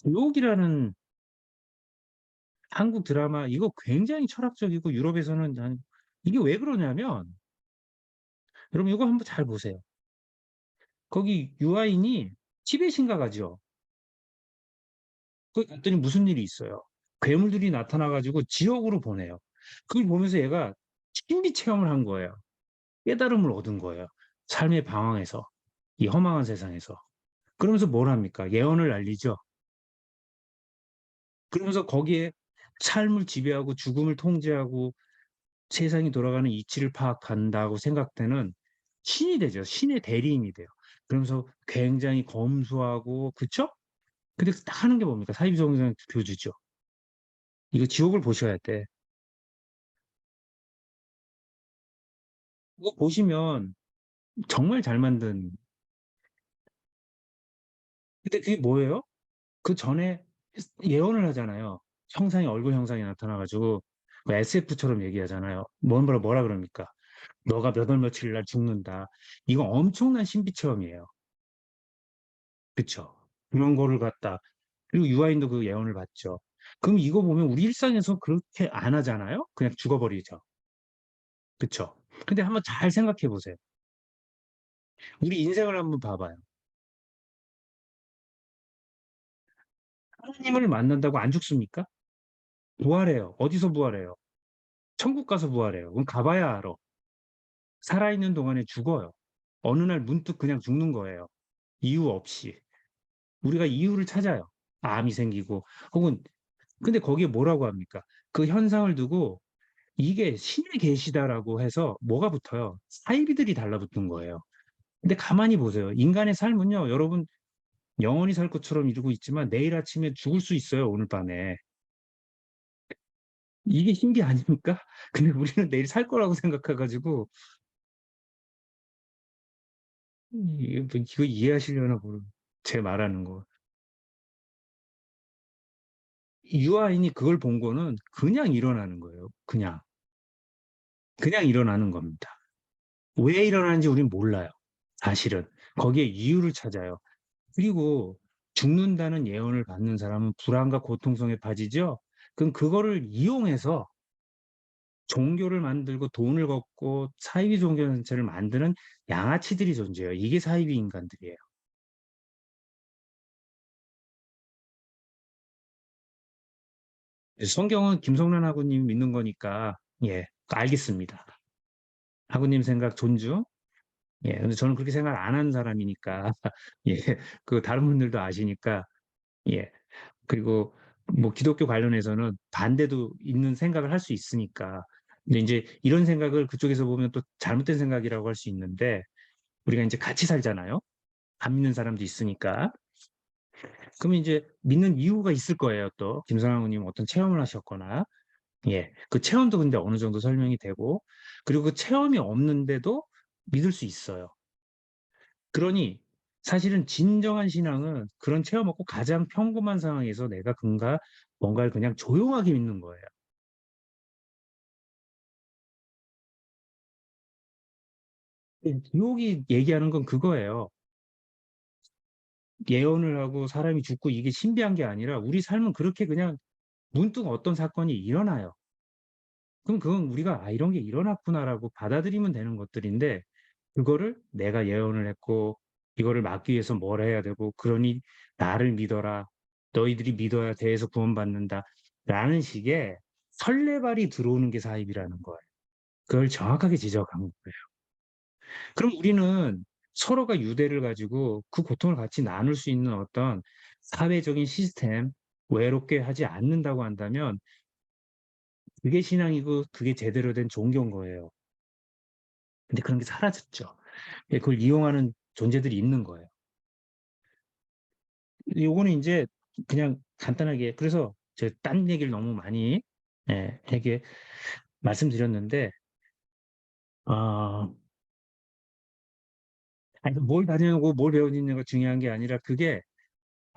욕이라는 한국 드라마 이거 굉장히 철학적이고 유럽에서는 이게 왜 그러냐면 여러분 이거 한번 잘 보세요. 거기 유아인이 티벳인가 가죠. 거기 갔더니 무슨 일이 있어요. 괴물들이 나타나가지고 지옥으로 보내요. 그걸 보면서 얘가 신비 체험을 한 거예요. 깨달음을 얻은 거예요. 삶의 방황에서, 이 허망한 세상에서. 그러면서 뭘 합니까? 예언을 알리죠. 그러면서 거기에 삶을 지배하고 죽음을 통제하고 세상이 돌아가는 이치를 파악한다고 생각되는 신이 되죠. 신의 대리인이 돼요. 그러면서 굉장히 검소하고, 그쵸? 근데 딱 하는 게 뭡니까? 사이비종교적 교주죠. 이거 지옥을 보셔야 돼. 이거 보시면 정말 잘 만든. 근데 그게 뭐예요? 그 전에 예언을 하잖아요. 형상이 얼굴 형상이 나타나가지고 SF처럼 얘기하잖아요. 뭐라 그럽니까? 너가 몇 월 며칠 날 죽는다. 이거 엄청난 신비 체험이에요. 그쵸? 그런 거를 갖다 그리고 유아인도 그 예언을 받죠. 그럼 이거 보면 우리 일상에서 그렇게 안 하잖아요? 그냥 죽어버리죠. 그쵸? 근데 한번 잘 생각해 보세요. 우리 인생을 한번 봐봐요. 하나님을 만난다고 안 죽습니까? 부활해요. 어디서 부활해요? 천국 가서 부활해요. 그럼 가봐야 알아. 살아있는 동안에 죽어요. 어느 날 문득 그냥 죽는 거예요. 이유 없이. 우리가 이유를 찾아요. 암이 생기고, 혹은, 근데 거기에 뭐라고 합니까? 그 현상을 두고 이게 신의 계시다라고 해서 뭐가 붙어요? 사이비들이 달라붙는 거예요. 근데 가만히 보세요. 인간의 삶은요, 여러분, 영원히 살 것처럼 이루고 있지만 내일 아침에 죽을 수 있어요, 오늘 밤에. 이게 신비 아닙니까? 근데 우리는 내일 살 거라고 생각해가지고, 이거 이해하시려나 모르, 제 말하는 거. 유아인이 그걸 본 거는 그냥 일어나는 거예요. 그냥 일어나는 겁니다. 왜 일어나는지 우린 몰라요. 사실은. 거기에 이유를 찾아요. 그리고 죽는다는 예언을 받는 사람은 불안과 고통성에 빠지죠. 그럼 그거를 이용해서 종교를 만들고 돈을 걷고 사이비 종교 단체를 만드는 양아치들이 존재해요. 이게 사이비 인간들이에요. 성경은 김성란 하고님 믿는 거니까 예, 알겠습니다. 하고님 생각 존중. 예, 근데 저는 그렇게 생각 안 하는 사람이니까 예, 그 다른 분들도 아시니까 예, 그리고 뭐 기독교 관련해서는 반대도 있는 생각을 할 수 있으니까. 근데 이제 이런 생각을 그쪽에서 보면 또 잘못된 생각이라고 할 수 있는데 우리가 이제 같이 살잖아요. 안 믿는 사람도 있으니까. 그러면 이제 믿는 이유가 있을 거예요. 또 김성환님 어떤 체험을 하셨거나 예, 그 체험도 근데 어느 정도 설명이 되고 그리고 그 체험이 없는데도 믿을 수 있어요. 그러니 사실은 진정한 신앙은 그런 체험 없고 가장 평범한 상황에서 내가 뭔가를 그냥 조용하게 믿는 거예요. 기록이 얘기하는 건 그거예요. 예언을 하고 사람이 죽고 이게 신비한 게 아니라 우리 삶은 그렇게 그냥 문득 어떤 사건이 일어나요. 그럼 그건 우리가 아, 이런 게 일어났구나라고 받아들이면 되는 것들인데 그거를 내가 예언을 했고 이거를 막기 위해서 뭘 해야 되고 그러니 나를 믿어라. 너희들이 믿어야 대해서 구원받는다. 라는 식의 설레발이 들어오는 게 사입이라는 거예요. 그걸 정확하게 지적한 거예요. 그럼 우리는 서로가 유대를 가지고 그 고통을 같이 나눌 수 있는 어떤 사회적인 시스템, 외롭게 하지 않는다고 한다면 그게 신앙이고 그게 제대로 된 종교인 거예요. 근데 그런 게 사라졌죠. 예, 그걸 이용하는 존재들이 있는 거예요. 요거는 이제 그냥 간단하게 그래서 제가 딴 얘기를 너무 많이 예, 되게 말씀드렸는데 어, 아니, 뭘 다녀오고 뭘 배우느냐가 중요한 게 아니라 그게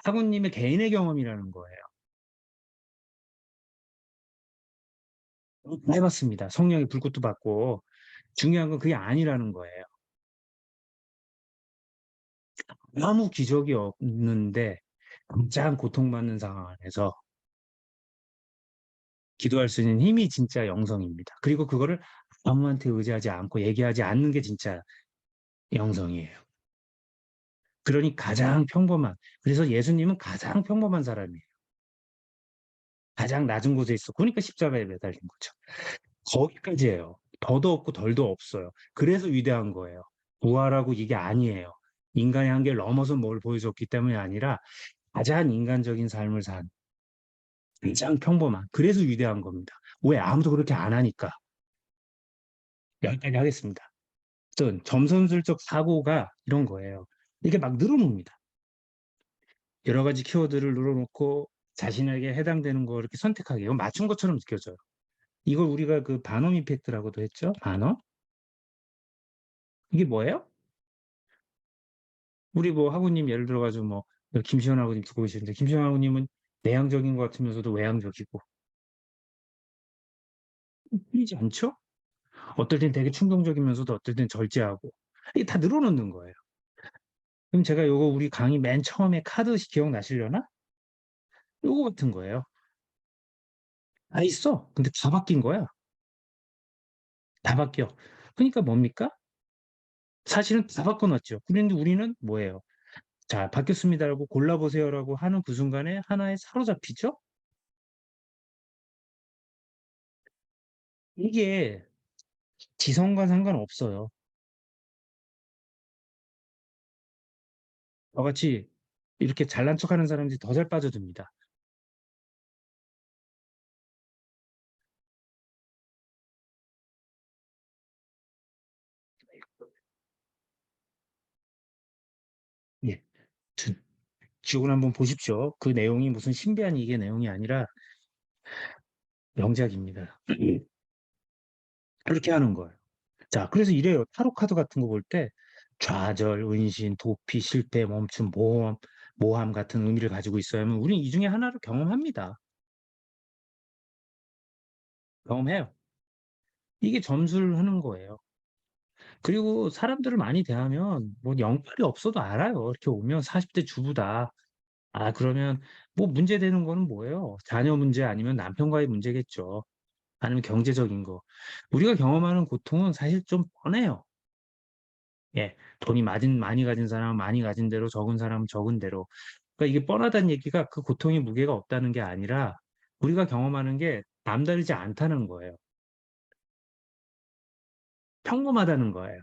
사부님의 개인의 경험이라는 거예요. 해봤습니다. 성령의 불꽃도 받고 중요한 건 그게 아니라는 거예요. 아무 기적이 없는데 가장 고통받는 상황 안에서 기도할 수 있는 힘이 진짜 영성입니다. 그리고 그거를 아무한테 의지하지 않고 얘기하지 않는 게 진짜 영성이에요. 그러니 가장 평범한, 그래서 예수님은 가장 평범한 사람이에요. 가장 낮은 곳에 있어. 그러니까 십자가에 매달린 거죠. 거기까지예요. 더도 없고 덜도 없어요. 그래서 위대한 거예요. 부활하고 이게 아니에요. 인간의 한계를 넘어서 뭘 보여줬기 때문이 아니라 가장 인간적인 삶을 산 가장 평범한 그래서 위대한 겁니다. 왜 아무도 그렇게 안 하니까 여기까지 하겠습니다. 어떤 점선술적 사고가 이런 거예요. 이게 막 늘어놉니다. 여러 가지 키워드를 눌러놓고 자신에게 해당되는 거 이렇게 선택하게 이건 맞춘 것처럼 느껴져요. 이걸 우리가 그 반엄 이펙트라고도 했죠. 반엄? 이게 뭐예요? 우리 뭐 하구님 예를 들어가지고 뭐 김시현 하구님 듣고 계시는데 김시현 하구님은 내향적인 것 같으면서도 외향적이고 틀리지 않죠? 어떨 땐 되게 충동적이면서도 어떨 땐 절제하고. 이게 다 늘어놓는 거예요. 그럼 제가 요거 우리 강의 맨 처음에 카드 기억나시려나? 요거 같은 거예요. 다 있어. 근데 다 바뀐 거야. 다 바뀌어. 그러니까 뭡니까? 사실은 다 바꿔 놨죠. 그런데 우리는 뭐예요? "자 바뀌었습니다."라고 "골라 보세요."라고 하는 그 순간에 하나에 사로잡히죠? 이게 지성과 상관없어요. 저같이 이렇게 잘난 척하는 사람들이 더 잘 빠져듭니다. 예. 지 지옥을 한번 보십시오. 그 내용이 무슨 신비한 이게 내용이 아니라 명작입니다. 그렇게 하는 거예요. 자 그래서 이래요. 타로 카드 같은 거 볼 때 좌절, 은신, 도피, 실패, 멈춤, 모함 같은 의미를 가지고 있어야 하면 우리는 이 중에 하나를 경험합니다. 경험해요. 이게 점수를 하는 거예요. 그리고 사람들을 많이 대하면 뭐 영빨이 없어도 알아요. 이렇게 오면 40대 주부다. 아 그러면 뭐 문제되는 거는 뭐예요? 자녀 문제 아니면 남편과의 문제겠죠. 아니면 경제적인 거. 우리가 경험하는 고통은 사실 좀 뻔해요. 예. 돈이 많이 가진 사람은 많이 가진 대로 적은 사람은 적은 대로. 그러니까 이게 뻔하다는 얘기가 그 고통의 무게가 없다는 게 아니라 우리가 경험하는 게 남다르지 않다는 거예요. 평범하다는 거예요.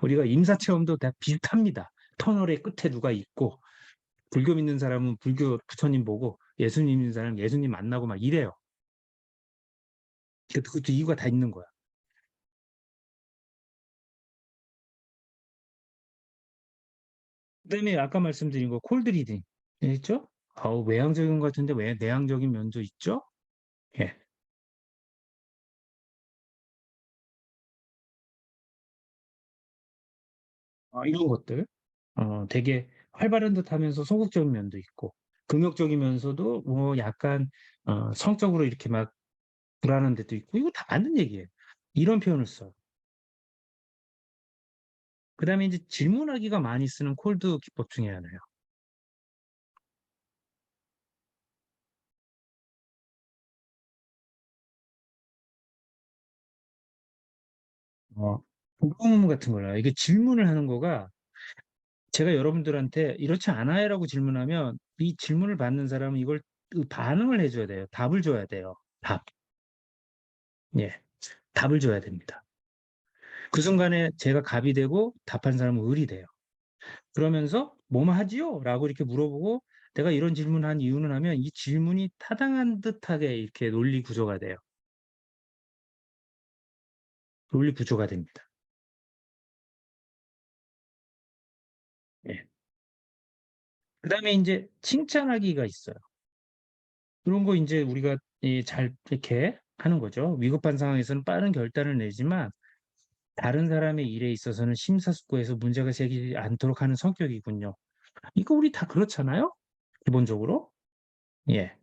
우리가 임사 체험도 다 비슷합니다. 터널의 끝에 누가 있고 불교 믿는 사람은 불교 부처님 보고 예수님 믿는 사람은 예수님 만나고 막 이래요. 그것도 이유가 다 있는 거야. 그다음에 아까 말씀드린 거 콜드 리딩 있죠? 외향적인 것 같은데 왜 내향적인 면도 있죠? 예. 이런 것들. 되게 활발한 듯하면서 소극적인 면도 있고 금욕적이면서도 뭐 약간 성적으로 이렇게 막 불안한 데도 있고 이거 다 맞는 얘기예요. 이런 표현을 써요. 그다음에 인제 질문하기가 많이 쓰는 콜드 기법 중에 하나예요. 어 도움 같은 거라 이게 질문을 하는 거가 제가 여러분들한테 "이렇지 않아요?"라고 질문하면 이 질문을 받는 사람은 이걸 반응을 해 줘야 돼요. 답을 줘야 돼요. 답. 예. 답을 줘야 됩니다. 그 순간에 제가 갑이 되고 답한 사람은 을이 돼요. 그러면서 "뭐뭐 하지요?"라고 이렇게 물어보고 내가 이런 질문한 이유는 하면 이 질문이 타당한 듯하게 이렇게 논리 구조가 돼요. 논리 구조가 됩니다. 예. 그다음에 인제 칭찬하기가 있어요. 그런 거 인제 우리가 잘 이렇게 하는 거죠. 위급한 상황에서는 빠른 결단을 내지만 다른 사람의 일에 있어서는 심사숙고해서 문제가 생기지 않도록 하는 성격이군요. 이거 우리 다 그렇잖아요? 기본적으로? 예.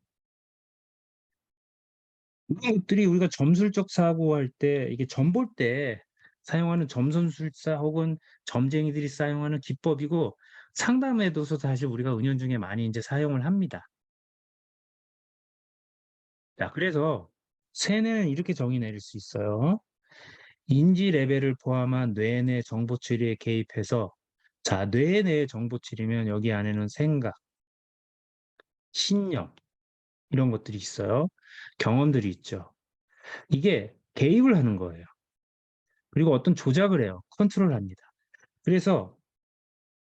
이런 것들이 우리가 점술적 사고할 때 이게 점 볼 때 사용하는 점선술사 혹은 점쟁이들이 사용하는 기법이고 상담에도서 사실 우리가 은연중에 많이 인제 사용을 합니다. 자 그래서 세뇌는 이렇게 정의 내릴 수 있어요. 인지 레벨을 포함한 뇌 내 정보 처리에 개입해서 자 뇌 내 정보 처리면 여기 안에는 생각, 신념 이런 것들이 있어요. 경험들이 있죠. 이게 개입을 하는 거예요. 그리고 어떤 조작을 해요. 컨트롤합니다. 그래서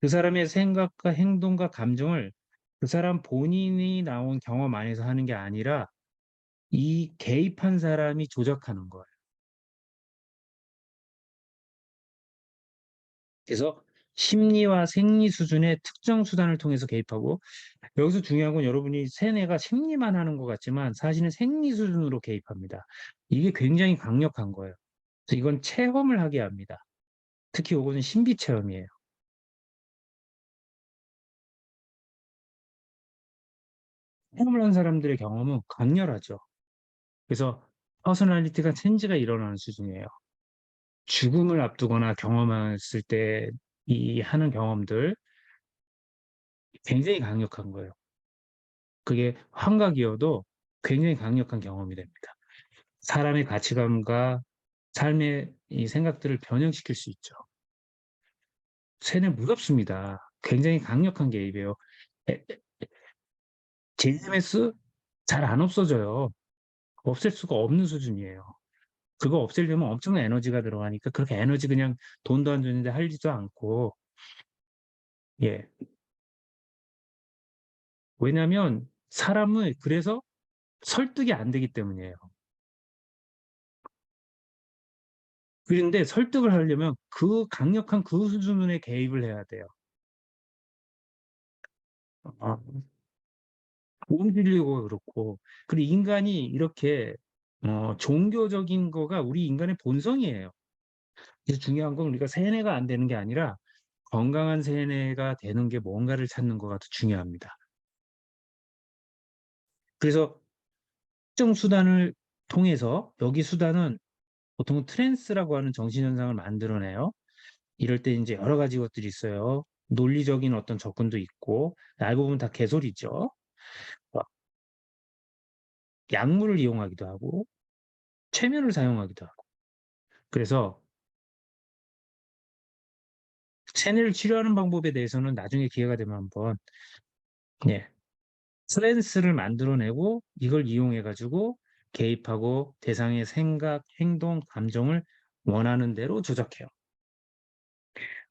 그 사람의 생각과 행동과 감정을 그 사람 본인이 나온 경험 안에서 하는 게 아니라 이 개입한 사람이 조작하는 거예요. 그래서 심리와 생리 수준의 특정 수단을 통해서 개입하고 여기서 중요한 건 여러분이 세뇌가 심리만 하는 것 같지만 사실은 생리 수준으로 개입합니다. 이게 굉장히 강력한 거예요. 그래서 이건 체험을 하게 합니다. 특히 요거는 신비 체험이에요. 체험을 한 사람들의 경험은 강렬하죠. 그래서 퍼스널리티가 체인지가 일어나는 수준이에요. 죽음을 앞두거나 경험했을 때 이 하는 경험들 굉장히 강력한 거예요. 그게 환각이어도 굉장히 강력한 경험이 됩니다. 사람의 가치관과 삶의 이 생각들을 변형시킬 수 있죠. 새는 무섭습니다. 굉장히 강력한 개입이에요. JMS 잘 안 없어져요. 없앨 수가 없는 수준이에요. 그거 없애려면 엄청난 에너지가 들어가니까 그렇게 에너지 그냥 돈도 안 주는데 할지도 않고, 예. 왜냐면 사람을 그래서 설득이 안 되기 때문이에요. 그런데 설득을 하려면 그 강력한 그 수준의 개입을 해야 돼요. 아, 몸 빌리고 그렇고. 그리고 인간이 이렇게 종교적인 거가 우리 인간의 본성이에요. 그래서 중요한 건 우리가 세뇌가 안 되는 게 아니라 건강한 세뇌가 되는 게 뭔가를 찾는 거가 더 중요합니다. 그래서 특정 수단을 통해서 여기 수단은 보통 트랜스라고 하는 정신현상을 만들어내요. 이럴 때 이제 여러 가지 것들이 있어요. 논리적인 어떤 접근도 있고, 알고 보면 다 개소리죠. 어, 약물을 이용하기도 하고, 최면을 사용하기도 하고. 그래서 체내를 치료하는 방법에 대해서는 나중에 기회가 되면 한번, 예, 트랜스를 만들어내고 이걸 이용해 가지고 개입하고 대상의 생각, 행동, 감정을 원하는 대로 조작해요.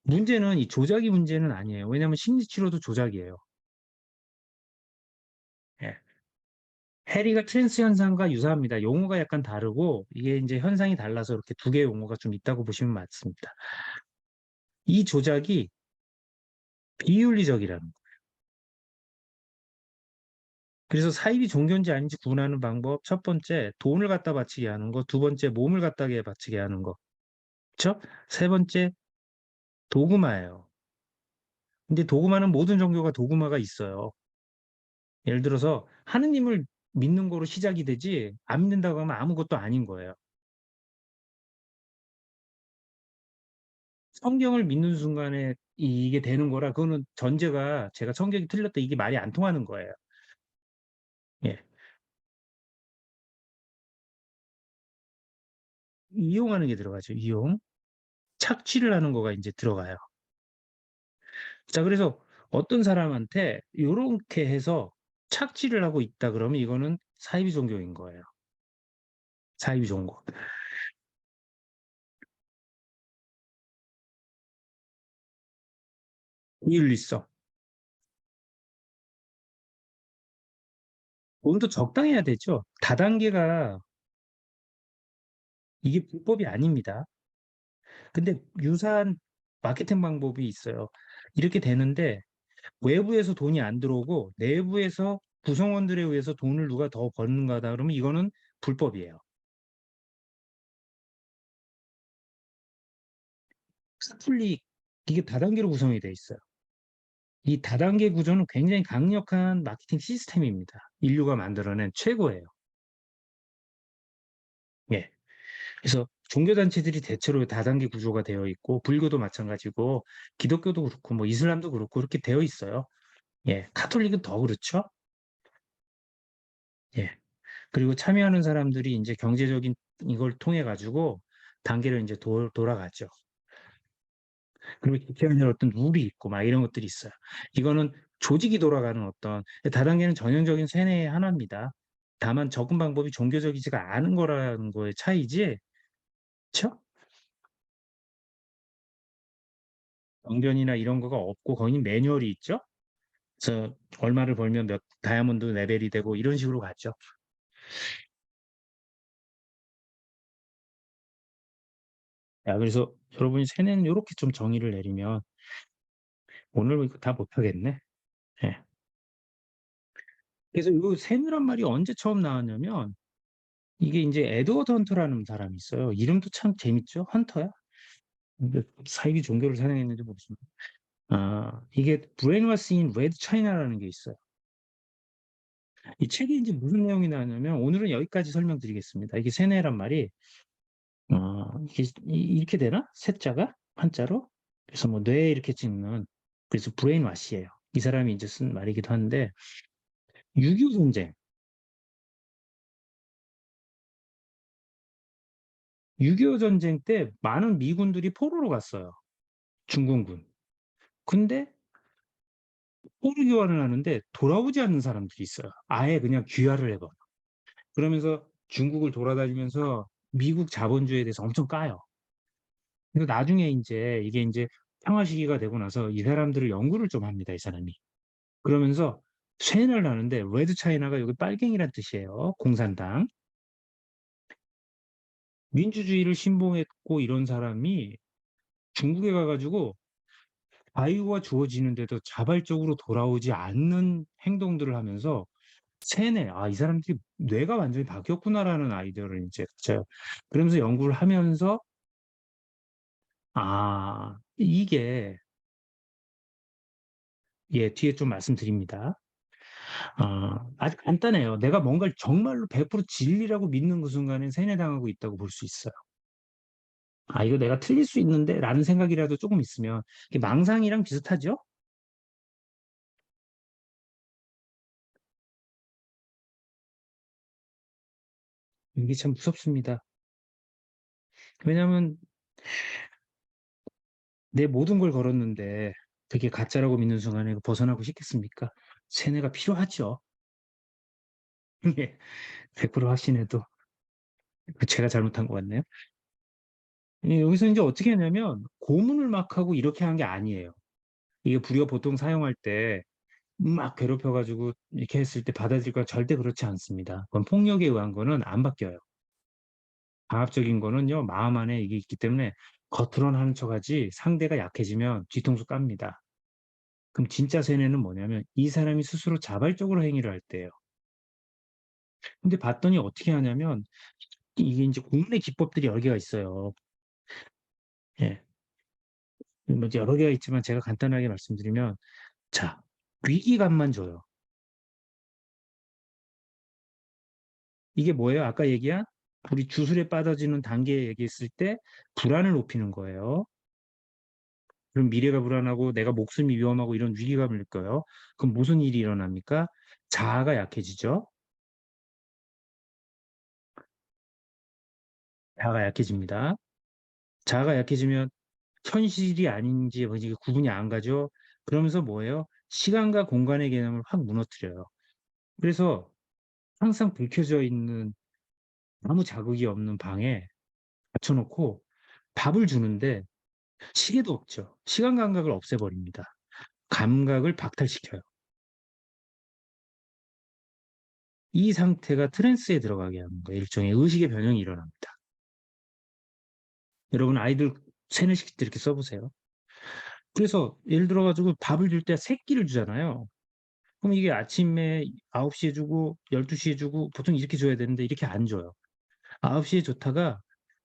문제는 이 조작이 문제는 아니에요. 왜냐하면 심리치료도 조작이에요. 예. 해리가 트랜스 현상과 유사합니다. 용어가 약간 다르고 이게 이제 현상이 달라서 이렇게 두 개의 용어가 좀 있다고 보시면 맞습니다. 이 조작이 비윤리적이라는 거예요. 그래서 사입이 종교인지 아닌지 구분하는 방법, 첫 번째 돈을 갖다 바치게 하는 거, 두 번째 몸을 갖다 바치게 하는 거, 그렇죠? 세 번째 도그마예요. 근데 도그마는 모든 종교가 도그마가 있어요. 예를 들어서 하느님을 믿는 거로 시작이 되지 안 믿는다고 하면 아무것도 아닌 거예요. 성경을 믿는 순간에 이게 되는 거라 그거는 전제가 제가 성경이 틀렸다 이게 말이 안 통하는 거예요. 예. 이용하는 게 들어가죠. 이용. 착취를 하는 거가 이제 들어가요. 자, 그래서 어떤 사람한테 요렇게 해서 착취를 하고 있다 그러면 이거는 사이비 종교인 거예요. 사이비 종교. 비윤리성. 돈도 적당해야 되죠. 다단계가 이게 불법이 아닙니다. 근데 유사한 마케팅 방법이 있어요. 이렇게 되는데 외부에서 돈이 안 들어오고 내부에서 구성원들에 의해서 돈을 누가 더 버는가다 그러면 이거는 불법이에요. 스플릿 이게 다단계로 구성이 돼 있어요. 이 다단계 구조는 굉장히 강력한 마케팅 시스템입니다. 인류가 만들어낸 최고예요. 예. 그래서 종교단체들이 대체로 다단계 구조가 되어 있고 불교도 마찬가지고 기독교도 그렇고 뭐 이슬람도 그렇고 그렇게 되어 있어요. 예. 카톨릭은 더 그렇죠. 예. 그리고 참여하는 사람들이 인제 경제적인 이걸 통해 가지고 단계를 인제 돌아가죠. 그리고 지켜야 어떤 룰이 있고 막 이런 것들이 있어요. 이거는 조직이 돌아가는 어떤 다단계는 전형적인 세뇌의 하나입니다. 다만 접근 방법이 종교적이지가 않은 거라는 거의 차이지 그쵸? 경변이나 이런 거가 없고 거기는 매뉴얼이 있죠. 그래서 얼마를 벌면 몇 다이아몬드 레벨이 되고 이런 식으로 가죠. 야 그래서 여러분이 세뇌는 요렇게 좀 정의를 내리면 오늘 이거 다 못하겠네. 예. 그래서 요 세뇌란 말이 언제 처음 나왔냐면 이게 인제 에드워드 헌터라는 사람이 있어요. 이름도 참 재밌죠. 헌터야? 근데 사이비 종교를 사냥했는지 모르지만 이게 브레인워시 인 레드 차이나라는 게 있어요. 이 책이 이제 무슨 내용이 나냐면 오늘은 여기까지 설명드리겠습니다. 이게 세뇌란 말이 이게 이렇게 되나? 세자가 한자로? 그래서 뭐 뇌에 이렇게 찍는 그래서 브레인 와시예요. 이 사람이 이제 쓴 말이기도 한데 6.25 전쟁, 6.25 전쟁 때 많은 미군들이 포로로 갔어요. 중공군. 근데 포로 교환을 하는데 돌아오지 않는 사람들이 있어요. 아예 그냥 귀화를 해버려. 그러면서 중국을 돌아다니면서 미국 자본주의에 대해서 엄청 까요. 그래서 나중에 인제 이게 인제 평화 시기가 되고 나서 이 사람들을 연구를 좀 합니다, 이 사람이. 그러면서 쇠뇌를 하는데 레드 차이나가 여기 빨갱이란 뜻이에요, 공산당. 민주주의를 신봉했고 이런 사람이 중국에 가 가지고 자유가 주어지는데도 자발적으로 돌아오지 않는 행동들을 하면서 세뇌 '아 이 사람들이 뇌가 완전히 바뀌었구나.'라는 아이디어를 인제 가져요. 그러면서 연구를 하면서 이게 예 뒤에 좀 말씀드립니다. 아주 간단해요. 내가 뭔가를 정말로 100% 진리라고 믿는 그 순간에 세뇌당하고 있다고 볼 수 있어요. '아 이거 내가 틀릴 수 있는데.'라는 생각이라도 쪼금 있으면 이게 망상이랑 비슷하죠? 이게 참 무섭습니다. 왜냐하면 내 모든 걸 걸었는데 그게 가짜라고 믿는 순간에 그 벗어나고 싶겠습니까? 세뇌가 필요하죠. 예. 100% 확신해도 그 제가 잘못한 것 같네요. 예 여기서 인제 어떻게 하냐면 고문을 막 하고 이렇게 한 게 아니에요. 이게 우리가 보통 사용할 때 막 괴롭혀 가지고 이렇게 했을 때 받아들일 거랑 절대 그렇지 않습니다. 그건 폭력에 의한 거는 안 바뀌어요. 강압적인 거는요 마음 안에 이게 있기 때문에 겉으로는 하는 척하지 상대가 약해지면 뒤통수 깝니다. 그럼 진짜 세뇌는 뭐냐면 이 사람이 스스로 자발적으로 행위를 할 때예요. 근데 봤더니 어떻게 하냐면 이게 인제 국내 기법들이 여러 개가 있어요. 예. 뭐 이제 여러 개가 있지만 제가 간단하게 말씀드리면 자 위기감만 줘요. 이게 뭐예요? 아까 얘기한 우리 주술에 빠져지는 단계 얘기했을 때 불안을 높이는 거예요. 그럼 미래가 불안하고 내가 목숨이 위험하고 이런 위기감을 느껴요. 그럼 무슨 일이 일어납니까? 자아가 약해지죠. 자아가 약해집니다. 자아가 약해지면 현실이 아닌지 뭐 이게 구분이 안 가죠. 그러면서 뭐예요? 시간과 공간의 개념을 확 무너뜨려요. 그래서 항상 불 켜져 있는 아무 자극이 없는 방에 갇혀 놓고 밥을 주는데 시계도 없죠. 시간 감각을 없애버립니다. 감각을 박탈시켜요. 이 상태가 트랜스에 들어가게 하는 거예요. 일종의 의식의 변형이 일어납니다. 여러분 아이들 세뇌시킬 때 이렇게 써 보세요. 그래서 예를 들어 가지고 밥을 줄 때 3 끼를 주잖아요. 그럼 이게 아침에 9 시에 주고 12 시에 주고 보통 이렇게 줘야 되는데 이렇게 안 줘요. 9 시에 줬다가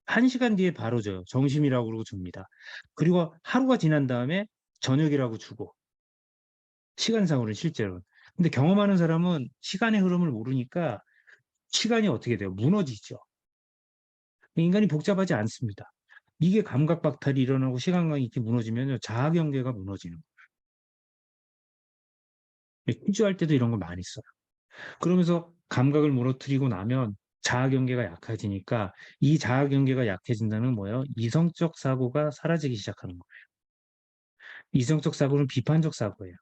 1 시간 뒤에 바로 줘요. 점심이라고 그러고 줍니다. 그리고 하루가 지난 다음에 저녁이라고 주고 시간상으로는 실제로는. 근데 경험하는 사람은 시간의 흐름을 모르니까 시간이 어떻게 돼요? 무너지죠. 인간이 복잡하지 않습니다. 이게 감각 박탈이 일어나고 시간감이 이렇게 무너지면요. 자아 경계가 무너지는 거예요. 예 퀴즈할 때도 이런 거 많이 써요. 그러면서 감각을 무너뜨리고 나면 자아 경계가 약해지니까 이 자아 경계가 약해진다는 뭐예요? 이성적 사고가 사라지기 시작하는 거예요. 이성적 사고는 비판적 사고예요.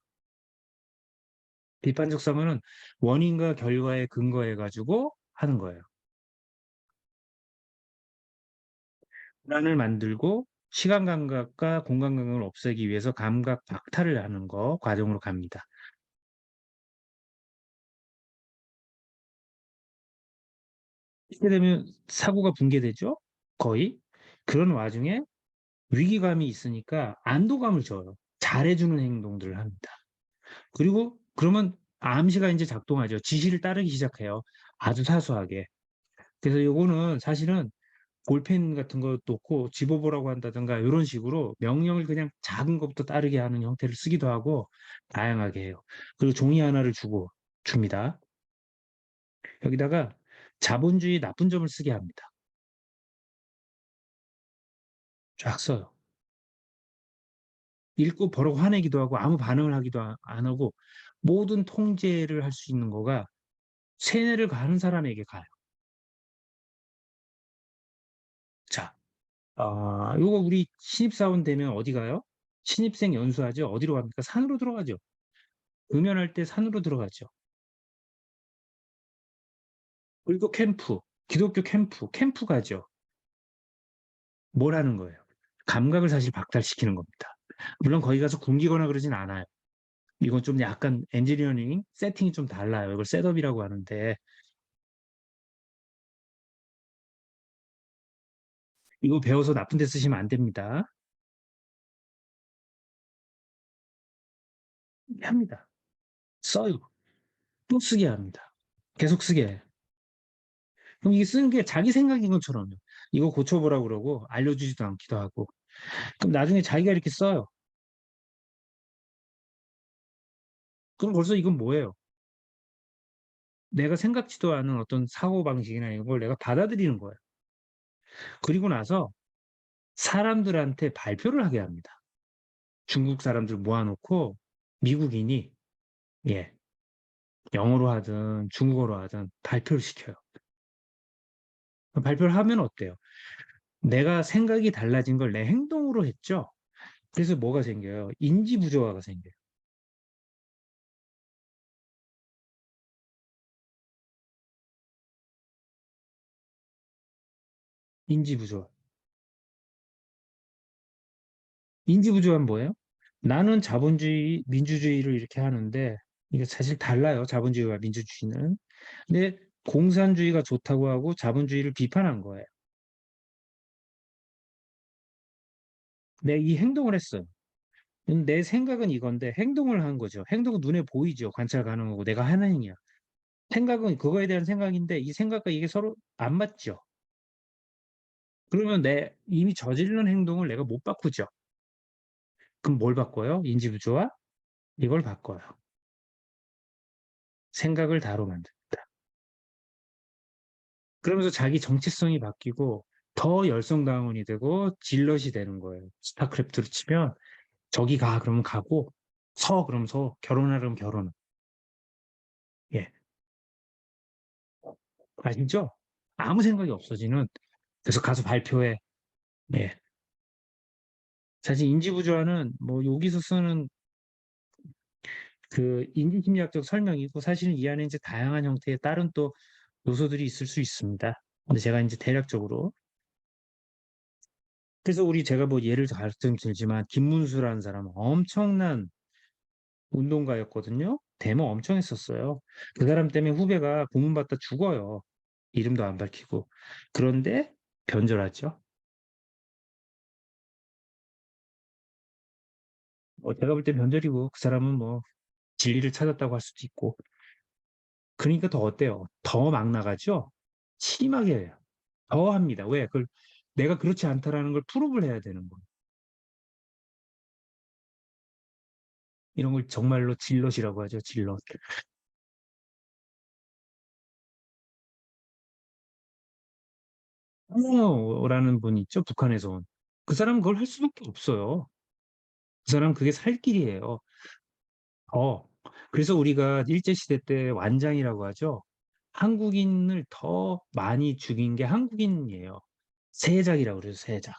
비판적 사고는 원인과 결과에 근거해 가지고 하는 거예요. 불안을 만들고 시간 감각과 공간 감각을 없애기 위해서 감각 박탈을 하는 거 과정으로 갑니다. 이렇게 되면 사고가 붕괴되죠 거의. 그런 와중에 위기감이 있으니까 안도감을 줘요. 잘해 주는 행동들을 합니다. 그리고 그러면 암시가 인제 작동하죠. 지시를 따르기 시작해요, 아주 사소하게. 그래서 요거는 사실은 볼펜 같은 거 놓고 집어 보라고 한다든가 요런 식으로 명령을 그냥 작은 것부터 따르게 하는 형태를 쓰기도 하고 다양하게 해요. 그리고 종이 하나를 주고 줍니다. 여기다가 자본주의 나쁜 점을 쓰게 합니다. 쫙 써요. 읽고 버럭 화내기도 하고 아무 반응을 하기도 안 하고 모든 통제를 할 수 있는 거가 세뇌를 가는 사람에게 가요. 자, 요거 우리 신입사원 되면 어디 가요? 신입생 연수하죠? 어디로 갑니까? 산으로 들어가죠. 응연할 때 산으로 들어가죠. 그리고 캠프, 기독교 캠프 가죠. 뭘 하는 거예요? 감각을 사실 박탈시키는 겁니다. 물론 거기 가서 굶기거나 그러진 않아요. 이건 좀 약간 엔지니어링 세팅이 좀 달라요. 이걸 셋업이라고 하는데 이거 배워서 나쁜 데 쓰시면 안 됩니다. 합니다. 써요. 또 쓰게 합니다. 계속 쓰게 해요. 그럼 이게 쓰는 게 자기 생각인 것처럼요. 이거 고쳐보라고 그러고 알려주지도 않기도 하고. 그럼 나중에 자기가 이렇게 써요. 그럼 벌써 이건 뭐예요? 내가 생각지도 않은 어떤 사고방식이나 이런 걸 내가 받아들이는 거예요. 그리고 나서 사람들한테 발표를 하게 합니다. 중국 사람들 모아놓고 미국인이 예, 영어로 하든 중국어로 하든 발표를 시켜요. 발표를 하면 어때요? 내가 생각이 달라진 걸 내 행동으로 했죠. 그래서 뭐가 생겨요? 인지 부조화가 생겨요. 인지 부조화. 인지 부조화는 뭐예요? 나는 자본주의, 민주주의를 이렇게 하는데 이게 사실 달라요. 자본주의와 민주주의는. 근데 공산주의가 좋다고 하고 자본주의를 비판한 거예요. 내 이 행동을 했어요. 내 생각은 이건데 행동을 한 거죠. 행동은 눈에 보이죠. 관찰 가능하고 내가 하는 행위야. 생각은 그거에 대한 생각인데 이 생각과 이게 서로 안 맞죠. 그러면 내 이미 저지른 행동을 내가 못 바꾸죠. 그럼 뭘 바꿔요? 인지부조화? 이걸 바꿔요. 생각을 다로 만듭니다. 그러면서 자기 정체성이 바뀌고 더 열성당원이 되고 질럿이 되는 거예요. 스타크래프트로 치면 저기 가 그러면 가고 서 그러면 서 결혼하려면 결혼. 예, 아시죠? 아무 생각이 없어지는. 그래서 가서 발표해. 예. 사실 인지부조화는 뭐 여기서 쓰는 그 인지심리학적 설명이고 사실은 이 안에 이제 다양한 형태의 다른 또 요소들이 있을 수 있습니다. 근데 제가 이제 대략적으로 그래서 우리 제가 뭐 예를 말씀드리지만 김문수라는 사람은 엄청난 운동가였거든요. 데모 엄청 했었어요. 그 사람 때문에 후배가 고문받다 죽어요. 이름도 안 밝히고. 그런데 변절하죠. 제가 볼 때 변절이고 그 사람은 뭐 진리를 찾았다고 할 수도 있고. 그러니까 더 어때요? 더 막 나가죠? 심하게 해요. 더 합니다. 왜? 그걸 내가 그렇지 않다라는 걸 프루브를 해야 되는 거예요. 이런 걸 정말로 질럿이라고 하죠. 질럿. 홍어라는 분이 있죠. 북한에서 온. 그 사람은 그걸 할 수밖에 없어요. 그 사람은 그게 살 길이에요. 어. 그래서 우리가 일제시대 때 완장이라고 하죠. 한국인을 더 많이 죽인 게 한국인이에요. 세작이라고 그래요. 세작.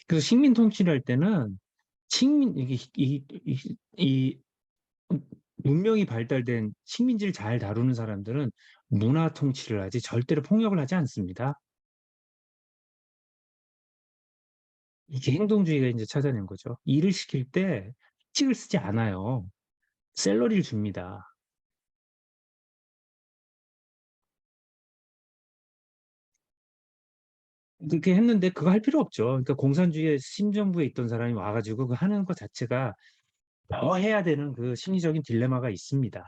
그래서 식민 통치를 할 때는 식민 이게 이 문명이 발달된 식민지를 잘 다루는 사람들은 문화 통치를 하지 절대로 폭력을 하지 않습니다. 이게 행동주의가 이제 찾아낸 거죠. 일을 시킬 때칙을 쓰지 않아요. 샐러리를 줍니다. 그렇게 했는데 그거 할 필요 없죠. 그러니까 공산주의의 심정부에 있던 사람이 와 가지고 그 하는 것 자체가 더 해야 되는 그 심리적인 딜레마가 있습니다.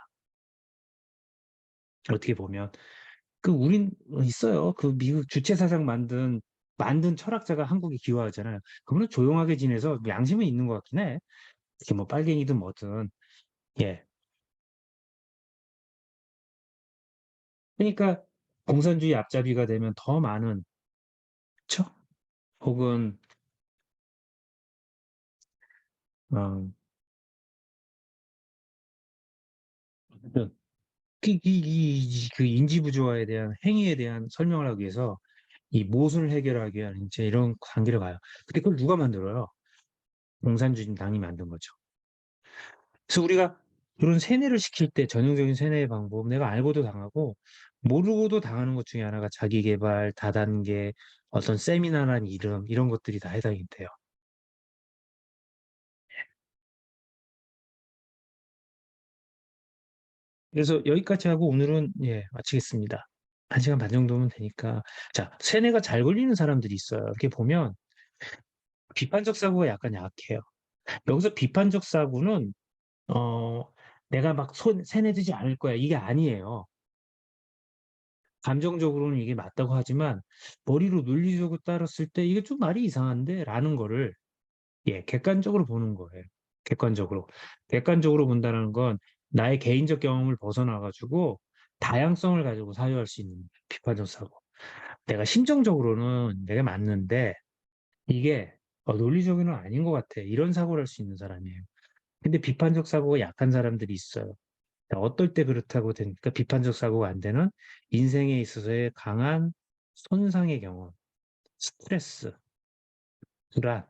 어떻게 보면. 우린 있어요. 그 미국 주체사상 만든 철학자가 한국에 기여하잖아요. 그분은 조용하게 지내서 양심은 있는 것 같긴 해. 특히 뭐 빨갱이든 뭐든. 예. 그러니까 공산주의 앞잡이가 되면 더 많은, 그쵸? 혹은 어, 그, 그 인지 부조화에 대한 행위에 대한 설명을 하기 위해서 이 모순을 해결하기 위한 이제 이런 관계를 가요. 근데 그걸 누가 만들어요? 공산주의당이 만든 거죠. 그래서 우리가 그런 세뇌를 시킬 때 전형적인 세뇌의 방법, 내가 알고도 당하고 모르고도 당하는 것 중에 하나가 자기계발, 다단계, 어떤 세미나란 이름 이런 것들이 다 해당이 돼요. 그래서 여기까지 하고 오늘은 마치겠습니다. 1시간 반 정도면 되니까. 자, 세뇌가 잘 걸리는 사람들이 있어요. 이렇게 보면 비판적 사고가 약간 약해요. 여기서 비판적 사고는 어, 내가 막 세뇌되지 않을 거야. 이게 아니에요. 감정적으로는 이게 맞다고 하지만 머리로 논리적으로 따랐을 때 이게 좀 말이 이상한데? 라는 거를 객관적으로 보는 거예요. 객관적으로. 객관적으로 본다는 건 나의 개인적 경험을 벗어나가지고 다양성을 가지고 사유할 수 있는 비판적 사고. 내가 심정적으로는 내가 맞는데 이게 논리적으로는 아닌 것 같아. 이런 사고를 할 수 있는 사람이에요. 근데 비판적 사고가 약한 사람들이 있어요. 어떨 때 그렇다고 되니까 비판적 사고가 안 되는 인생에 있어서의 강한 손상의 경험, 스트레스, 불안,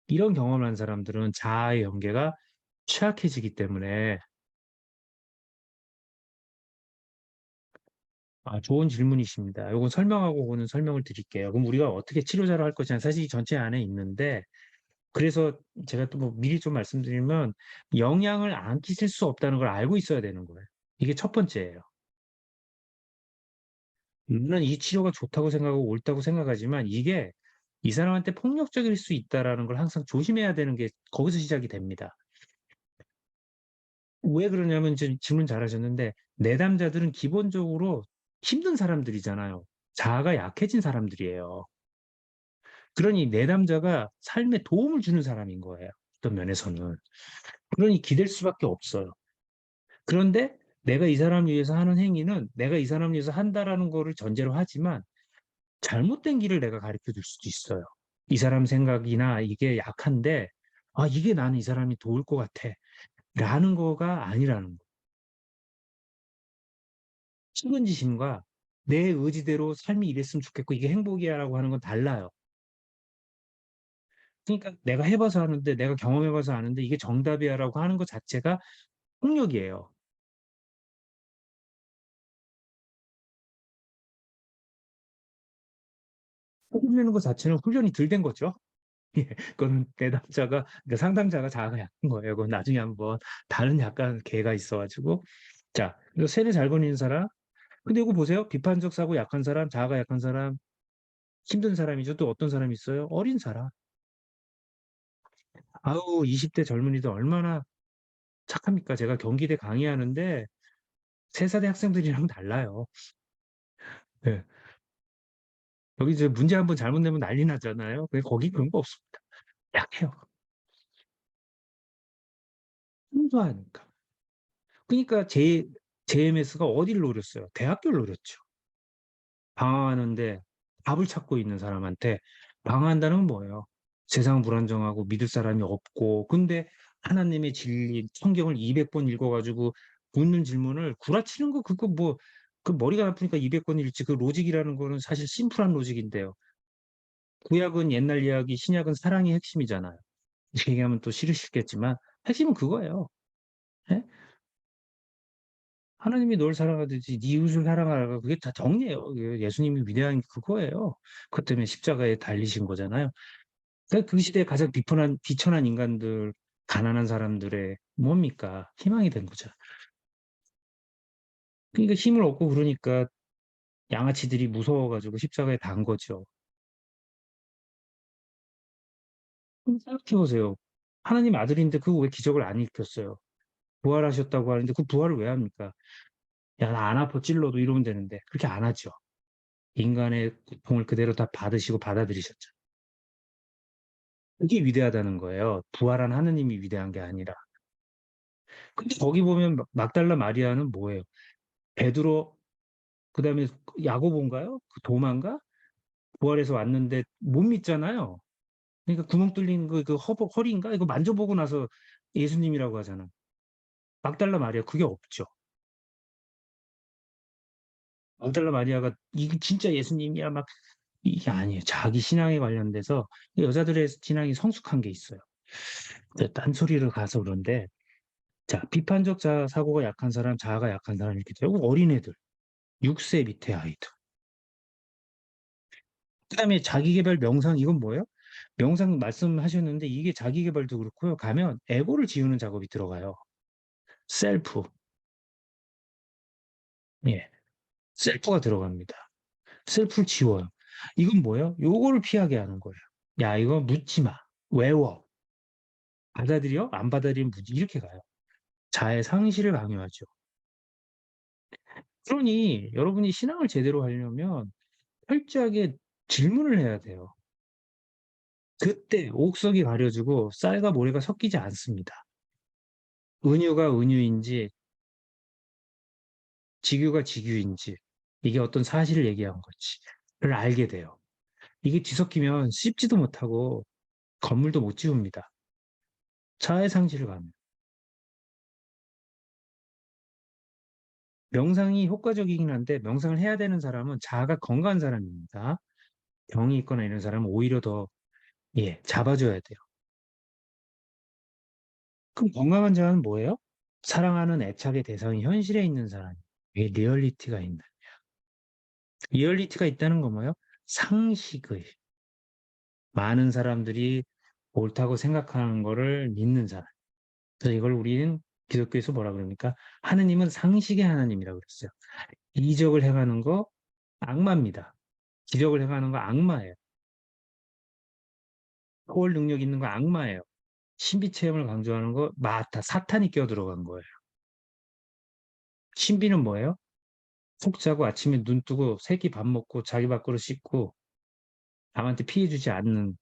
이런 경험을 한 사람들은 자아의 연계가 취약해지기 때문에 좋은 질문이십니다. 이건 설명하고 오는 설명을 드릴게요. 그럼 우리가 어떻게 치료자를 할 것이냐 사실 이 전체 안에 있는데 그래서 제가 또 뭐 미리 좀 말씀드리면 영향을 안 끼칠 수 없다는 걸 알고 있어야 되는 거예요. 이게 첫 번째예요. 물론 이 치료가 좋다고 생각하고 옳다고 생각하지만 이게 이 사람한테 폭력적일 수 있다라는 걸 항상 조심해야 되는 게 거기서 시작이 됩니다. 왜 그러냐면 지금 질문 잘하셨는데 내담자들은 기본적으로 힘든 사람들이잖아요. 자아가 약해진 사람들이에요. 그러니 내담자가 삶에 도움을 주는 사람인 거예요. 어떤 면에서는. 그러니 기댈 수밖에 없어요. 그런데 내가 이 사람을 위해서 하는 행위는 내가 이 사람을 위해서 한다라는 거를 전제로 하지만 잘못된 길을 내가 가르쳐 줄 수도 있어요. 이 사람 생각이나 이게 약한데, 이게 나는 이 사람이 도울 것 같아. 라는 거가 아니라는 거. 측은지심과 내 의지대로 삶이 이랬으면 좋겠고, 이게 행복이야 라고 하는 건 달라요. 그러니까 내가 해봐서 하는데, 내가 경험해봐서 아는데, 이게 정답이야 라고 하는 것 자체가 폭력이에요. 훈련하는 것 자체는 훈련이 덜 된 거죠. 예, 그건 내담자가, 그러니까 상담자가 자아가 약한 거예요. 그건 나중에 한번 다른 약간 개가 있어가지고. 자, 그래서 세뇌 잘 걸리는 사람, 근데 이거 보세요. 비판적 사고 약한 사람, 자아가 약한 사람, 힘든 사람이죠. 또 어떤 사람이 있어요? 어린 사람. 아우, 20대 젊은이들 얼마나 착합니까? 제가 경기대 강의하는데 3살의 학생들이랑 달라요. 예. 여기 이제 문제 한번 잘못 내면 난리 나잖아요. 근데 거기 그런 거 없습니다. 약해요. 순수하니까. 그러니까 JMS가 어디를 노렸어요? 대학교를 노렸죠. 방황하는데 답을 찾고 있는 사람한테 방황한다는 건 뭐예요? 세상 불안정하고 믿을 사람이 없고 근데 하나님의 진리 성경을 200번 읽어가지고 묻는 질문을 구라치는 거 그거 뭐 그 머리가 나쁘니까 200번 읽지 그 로직이라는 거는 사실 심플한 로직인데요. 구약은 옛날 이야기, 신약은 사랑이 핵심이잖아요. 이렇게 얘기하면 또 싫으시겠지만 핵심은 그거예요. 예? 하나님이 널 사랑하듯이 네 이웃을 사랑하라. 그게 다 정리예요. 예수님이 위대한 게 그거예요. 그것 때문에 십자가에 달리신 거잖아요. 그러니까 그 시대에 가장 비천한 인간들, 가난한 사람들의 뭡니까? 희망이 된 거죠. 그러니까 힘을 얻고 그러니까 양아치들이 무서워가지고 십자가에 단 거죠. 그럼 생각해보세요. 하나님 아들인데 그거 왜 기적을 안 일으켰어요? 부활하셨다고 하는데 그 부활을 왜 합니까? 야, 나 안 아파 찔러도 이러면 되는데 그렇게 안 하죠. 인간의 고통을 그대로 다 받으시고 받아들이셨죠. 그게 위대하다는 거예요. 부활한 하느님이 위대한 게 아니라. 근데 거기 보면 막달라 마리아는 뭐예요? 베드로 그다음에 야고보인가요? 그 도마인가? 부활해서 왔는데 못 믿잖아요. 그러니까 구멍 뚫린 그 허리인가? 이거 만져보고 나서 예수님이라고 하잖아. 막달라 마리아 그게 없죠. 막달라 마리아가 이게 진짜 예수님이야 막 이게 아니에요. 자기 신앙에 관련돼서 여자들의 신앙이 성숙한 게 있어요. 딴소리를 가서 그런데 자 비판적 사고가 약한 사람, 자아가 약한 사람 이렇게 되고 어린애들, 6세 밑에 아이들. 그다음에 자기계발 명상 이건 뭐예요? 명상 말씀하셨는데 이게 자기계발도 그렇고요. 가면 에고를 지우는 작업이 들어가요. 셀프. 예. 셀프가 들어갑니다. 셀프를 지워요. 이건 뭐예요? 요거를 피하게 하는 거예요. 야, 이거 묻지 마. 외워. 받아들여? 안 받아들이면 묻지. 이렇게 가요. 자의 상실을 강요하죠. 그러니 여러분이 신앙을 제대로 하려면 철저하게 질문을 해야 돼요. 그때 옥석이 가려지고 쌀과 모래가 섞이지 않습니다. 은유가 은유인지 직유가 직유인지 이게 어떤 사실을 얘기한 건지를 알게 돼요. 이게 뒤섞이면 씹지도 못하고 건물도 못 지웁니다. 자의 상실을 가면. 명상이 효과적이긴 한데 명상을 해야 되는 사람은 자아가 건강한 사람입니다. 병이 있거나 이런 사람은 오히려 더 예, 잡아줘야 돼요. 그럼 건강한 자아는 뭐예요? 사랑하는 애착의 대상이 현실에 있는 사람. 이게 리얼리티가 있는. 리얼리티가 있다는 건 뭐예요? 상식의 많은 사람들이 옳다고 생각하는 거를 믿는 사람. 그래서 이걸 우리는 기독교에서 뭐라 그럽니까? 하느님은 상식의 하나님이라고 그랬어요. 이적을 행하는 거 악마입니다. 기적을 행하는 거 악마예요. 초월 능력 있는 거 악마예요. 신비 체험을 강조하는 거 맞다. 사탄이 끼어들어간 거예요. 신비는 뭐예요? 푹 자고 아침에 눈 뜨고 새끼 밥 먹고 자기 밥그릇 씻고 남한테 피해 주지 않는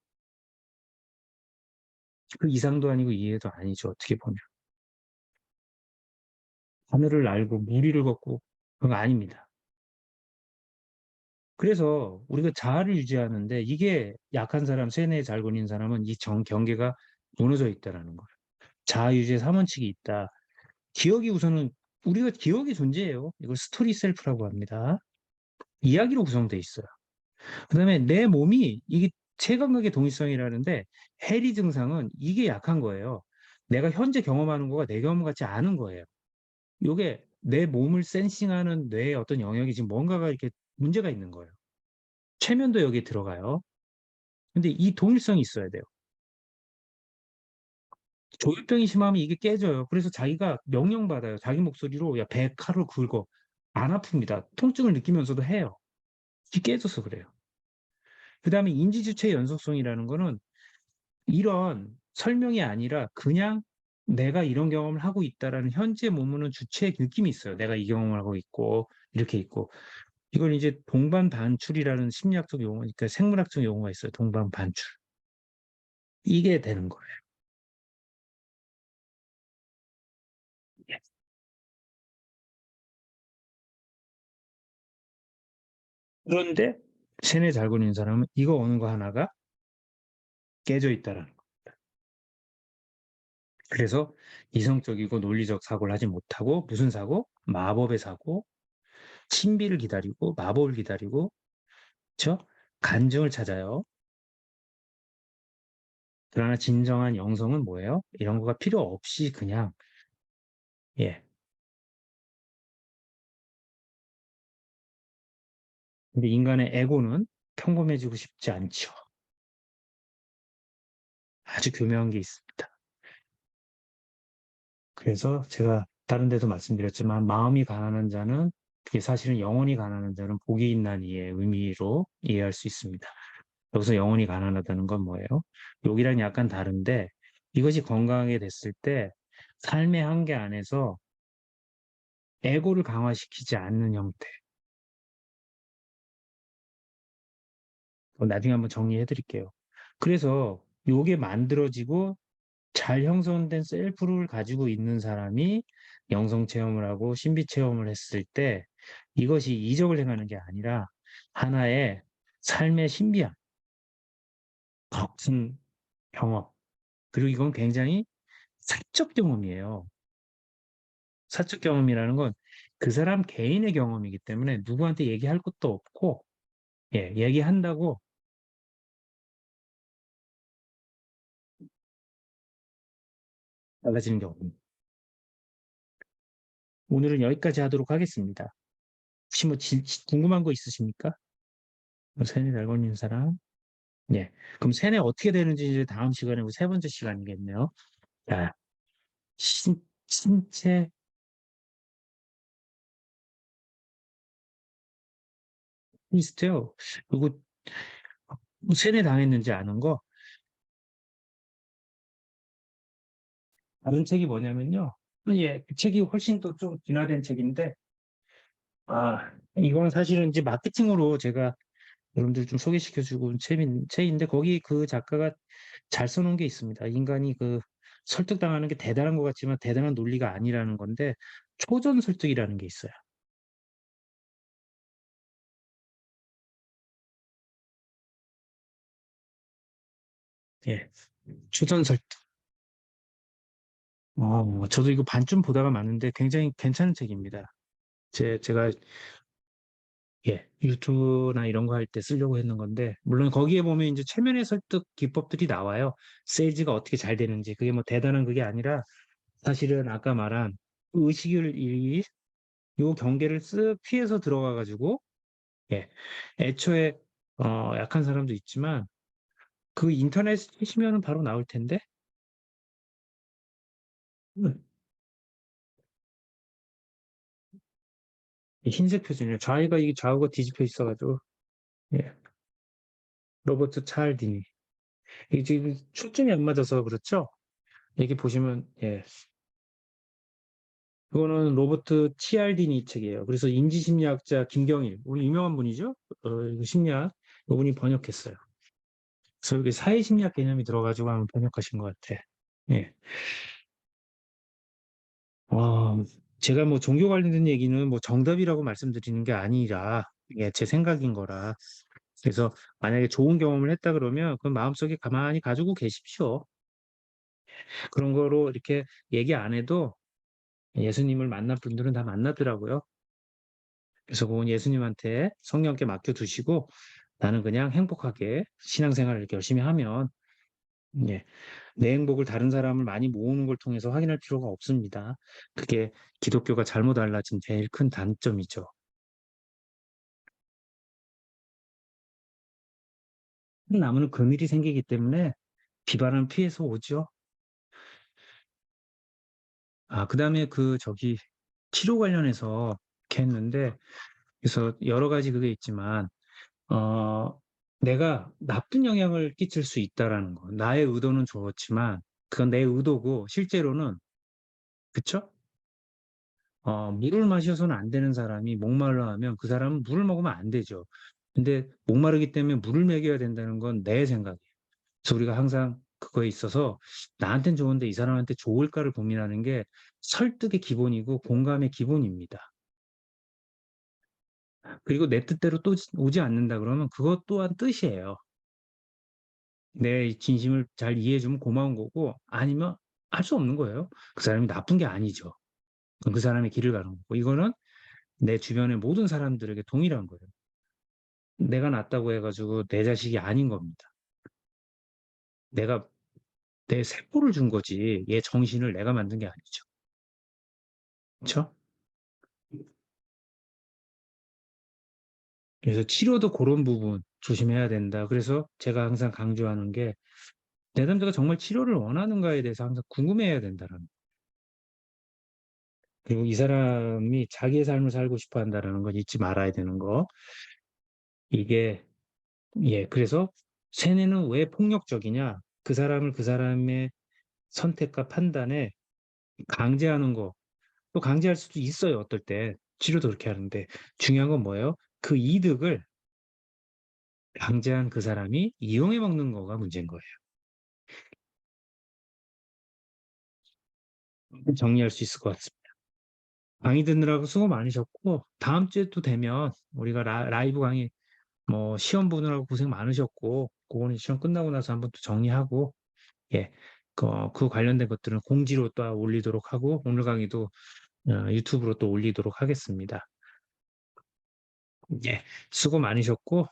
그 이상도 아니고 이해도 아니죠. 어떻게 보면. 하늘을 날고 무리를 걷고 그런 거 아닙니다. 그래서 우리가 자아를 유지하는데 이게 약한 사람, 세뇌에 잘 걸린 사람은 이 경계가 무너져 있다라는 거예요. 자아 유지의 3원칙이 있다. 기억이 우선은 우리가 기억이 존재해요. 이걸 스토리 셀프라고 합니다. 이야기로 구성돼 있어요. 그다음에 내 몸이 이게 체감각의 동일성이라는데 해리 증상은 이게 약한 거예요. 내가 현재 경험하는 거가 내 경험 같지 않은 거예요. 요게 내 몸을 센싱하는 뇌의 어떤 영역이 지금 뭔가가 이렇게 문제가 있는 거예요. 최면도 여기에 들어가요. 근데 이 동일성이 있어야 돼요. 조현병이 심하면 이게 깨져요. 그래서 자기가 명령받아요. 자기 목소리로 야, 배 칼로 긁어. 안 아픕니다. 통증을 느끼면서도 해요. 이게 깨져서 그래요. 그다음에 인지주체 연속성이라는 거는 이런 설명이 아니라 그냥 내가 이런 경험을 하고 있다라는 현재 몸은 주체의 느낌이 있어요. 내가 이 경험을 하고 있고 이렇게 있고 이걸 이제 동반반출이라는 심리학적 용어, 그러니까 생물학적 용어가 있어요. 동반반출. 이게 되는 거예요. 그런데 세뇌 잘 걸리는 사람은 이거 어느 거 하나가 깨져 있다라는 거. 그래서 이성적이고 논리적 사고를 하지 못하고 무슨 사고? 마법의 사고, 신비를 기다리고 마법을 기다리고, 그렇죠? 간증을 찾아요. 그러나 진정한 영성은 뭐예요? 이런 거가 필요 없이 그냥 예. 근데 인간의 에고는 평범해지고 싶지 않죠. 아주 교묘한 게 있습니다. 그래서 제가 다른 데도 말씀드렸지만 마음이 가난한 자는 그게 사실은 영혼이 가난한 자는 복이 있나니의 의미로 이해할 수 있습니다. 여기서 영혼이 가난하다는 건 뭐예요? 여기랑 약간 다른데 이것이 건강하게 됐을 때 삶의 한계 안에서 에고를 강화시키지 않는 형태. 나중에 한번 정리해 드릴게요. 그래서 요게 만들어지고 잘 형성된 셀프를 가지고 있는 사람이 영성 체험을 하고 신비 체험을 했을 때 이것이 이적을 행하는 게 아니라 하나의 삶의 신비함, 거친 경험. 그리고 이건 굉장히 사적 경험이에요. 사적 경험이라는 건 그 사람 개인의 경험이기 때문에 누구한테 얘기할 것도 없고, 예, 얘기한다고 달라지는 경우입니다. 오늘은 여기까지 하도록 하겠습니다. 혹시 뭐 궁금한 거 있으십니까? 뭐 세뇌 잘 걸리는 사람? 예. 그럼 세뇌 어떻게 되는지 이제 다음 시간에 우리 세 번째 시간이겠네요. 자, 신체 리스트요. 그리고 뭐 세뇌 당했는지 아는 거. 다른 책이 뭐냐면요. 예, 그 책이 훨씬 더 좀 진화된 책인데, 이건 사실은 이제 마케팅으로 제가 여러분들 좀 소개시켜주고 온 책인데, 거기 그 작가가 잘 써놓은 게 있습니다. 인간이 그 설득당하는 게 대단한 것 같지만 대단한 논리가 아니라는 건데, 초전 설득이라는 게 있어요. 예. 초전 설득. 저도 이거 반쯤 보다가 봤는데 굉장히 괜찮은 책입니다. 제가 예, 유튜브나 이런 거 할 때 쓰려고 했는 건데, 물론 거기에 보면 이제 최면의 설득 기법들이 나와요. 세일즈가 어떻게 잘 되는지. 그게 뭐 대단한 그게 아니라, 사실은 아까 말한 의식을, 요 경계를 쓱 피해서 들어가가지고, 예, 애초에, 약한 사람도 있지만, 그 인터넷 치시면은 바로 나올 텐데, 음, 이 흰색 표준이에요. 좌이가, 이게 좌우가 뒤집혀 있어가지고, 예, 로버트 찰디니. 이게 지금 초점이 안 맞아서 그렇죠? 여기 보시면, 예, 그거는 로버트 치알디니 책이에요. 그래서 인지심리학자 김경일, 우리 유명한 분이죠? 이거 심리학, 이분이 번역했어요. 그래서 여기 사회심리학 개념이 들어가지고 한번 번역하신 것 같아. 예. 어, 제가 뭐 종교 관련된 얘기는 뭐 정답이라고 말씀드리는 게 아니라, 예, 제 생각인 거라. 그래서 만약에 좋은 경험을 했다 그러면 그 마음속에 가만히 가지고 계십시오. 그런 거로 이렇게 얘기 안 해도 예수님을 만난 분들은 다 만나더라고요. 그래서 그건 예수님한테 성령께 맡겨두시고 나는 그냥 행복하게 신앙생활을 이렇게 열심히 하면 예, 내 행복을 다른 사람을 많이 모으는 걸 통해서 확인할 필요가 없습니다. 그게 기독교가 잘못 알라진 제일 큰 단점이죠. 나무는 금일이 생기기 때문에 비바람 피해서 오죠. 그다음에 그 저기 치료 관련해서 이렇게 했는데 그래서 여러 가지 그게 있지만 어, 내가 나쁜 영향을 끼칠 수 있다라는 거. 나의 의도는 좋았지만 그건 내 의도고 실제로는 그쵸? 물을 마셔서는 안 되는 사람이 목말라 하면 그 사람은 물을 먹으면 안 되죠. 근데 목마르기 때문에 물을 먹여야 된다는 건 내 생각이에요. 그래서 우리가 항상 그거에 있어서 나한텐 좋은데 이 사람한테 좋을까를 고민하는 게 설득의 기본이고 공감의 기본입니다. 그리고 내 뜻대로 또 오지 않는다 그러면 그것 또한 뜻이에요. 내 진심을 잘 이해해주면 고마운 거고 아니면 할 수 없는 거예요. 그 사람이 나쁜 게 아니죠. 그럼 그 사람의 길을 가는 거고 이거는 내 주변의 모든 사람들에게 동일한 거예요. 내가 낫다고 해가지고 내 자식이 아닌 겁니다. 내가 내 세포를 준 거지 얘 정신을 내가 만든 게 아니죠. 그렇죠? 그래서 치료도 그런 부분 조심해야 된다. 그래서 제가 항상 강조하는 게 내담자가 정말 치료를 원하는가에 대해서 항상 궁금해야 된다는 거. 그리고 이 사람이 자기의 삶을 살고 싶어 한다는 걸 잊지 말아야 되는 거. 이게 예, 그래서 세뇌는 왜 폭력적이냐? 그 사람을 그 사람의 선택과 판단에 강제하는 거. 또 강제할 수도 있어요, 어떨 때. 치료도 그렇게 하는데. 중요한 건 뭐예요? 그 이득을 강제한 그 사람이 이용해 먹는 거가 문제인 거예요. 정리할 수 있을 것 같습니다. 강의 듣느라고 수고 많으셨고, 다음 주에 또 되면 우리가 라이브 강의, 뭐, 시험 보느라고 고생 많으셨고, 그거는 시험 끝나고 나서 한번 또 정리하고, 예, 그 관련된 것들은 공지로 또 올리도록 하고, 오늘 강의도 유튜브로 또 올리도록 하겠습니다. 예, 수고 많으셨고,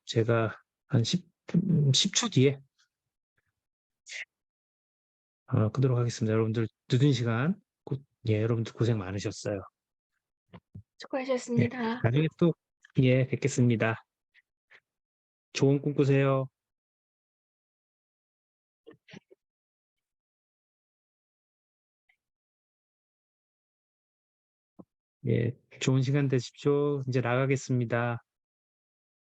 제가 한 10초 뒤에 끄도록 하겠습니다. 여러분들 늦은 시간, 예, 여러분들 고생 많으셨어요. 예, 수고하셨습니다. 나중에 또, 예, 뵙겠습니다. 좋은 꿈 꾸세요. 예, 좋은 시간 되십시오. 이제 나가겠습니다.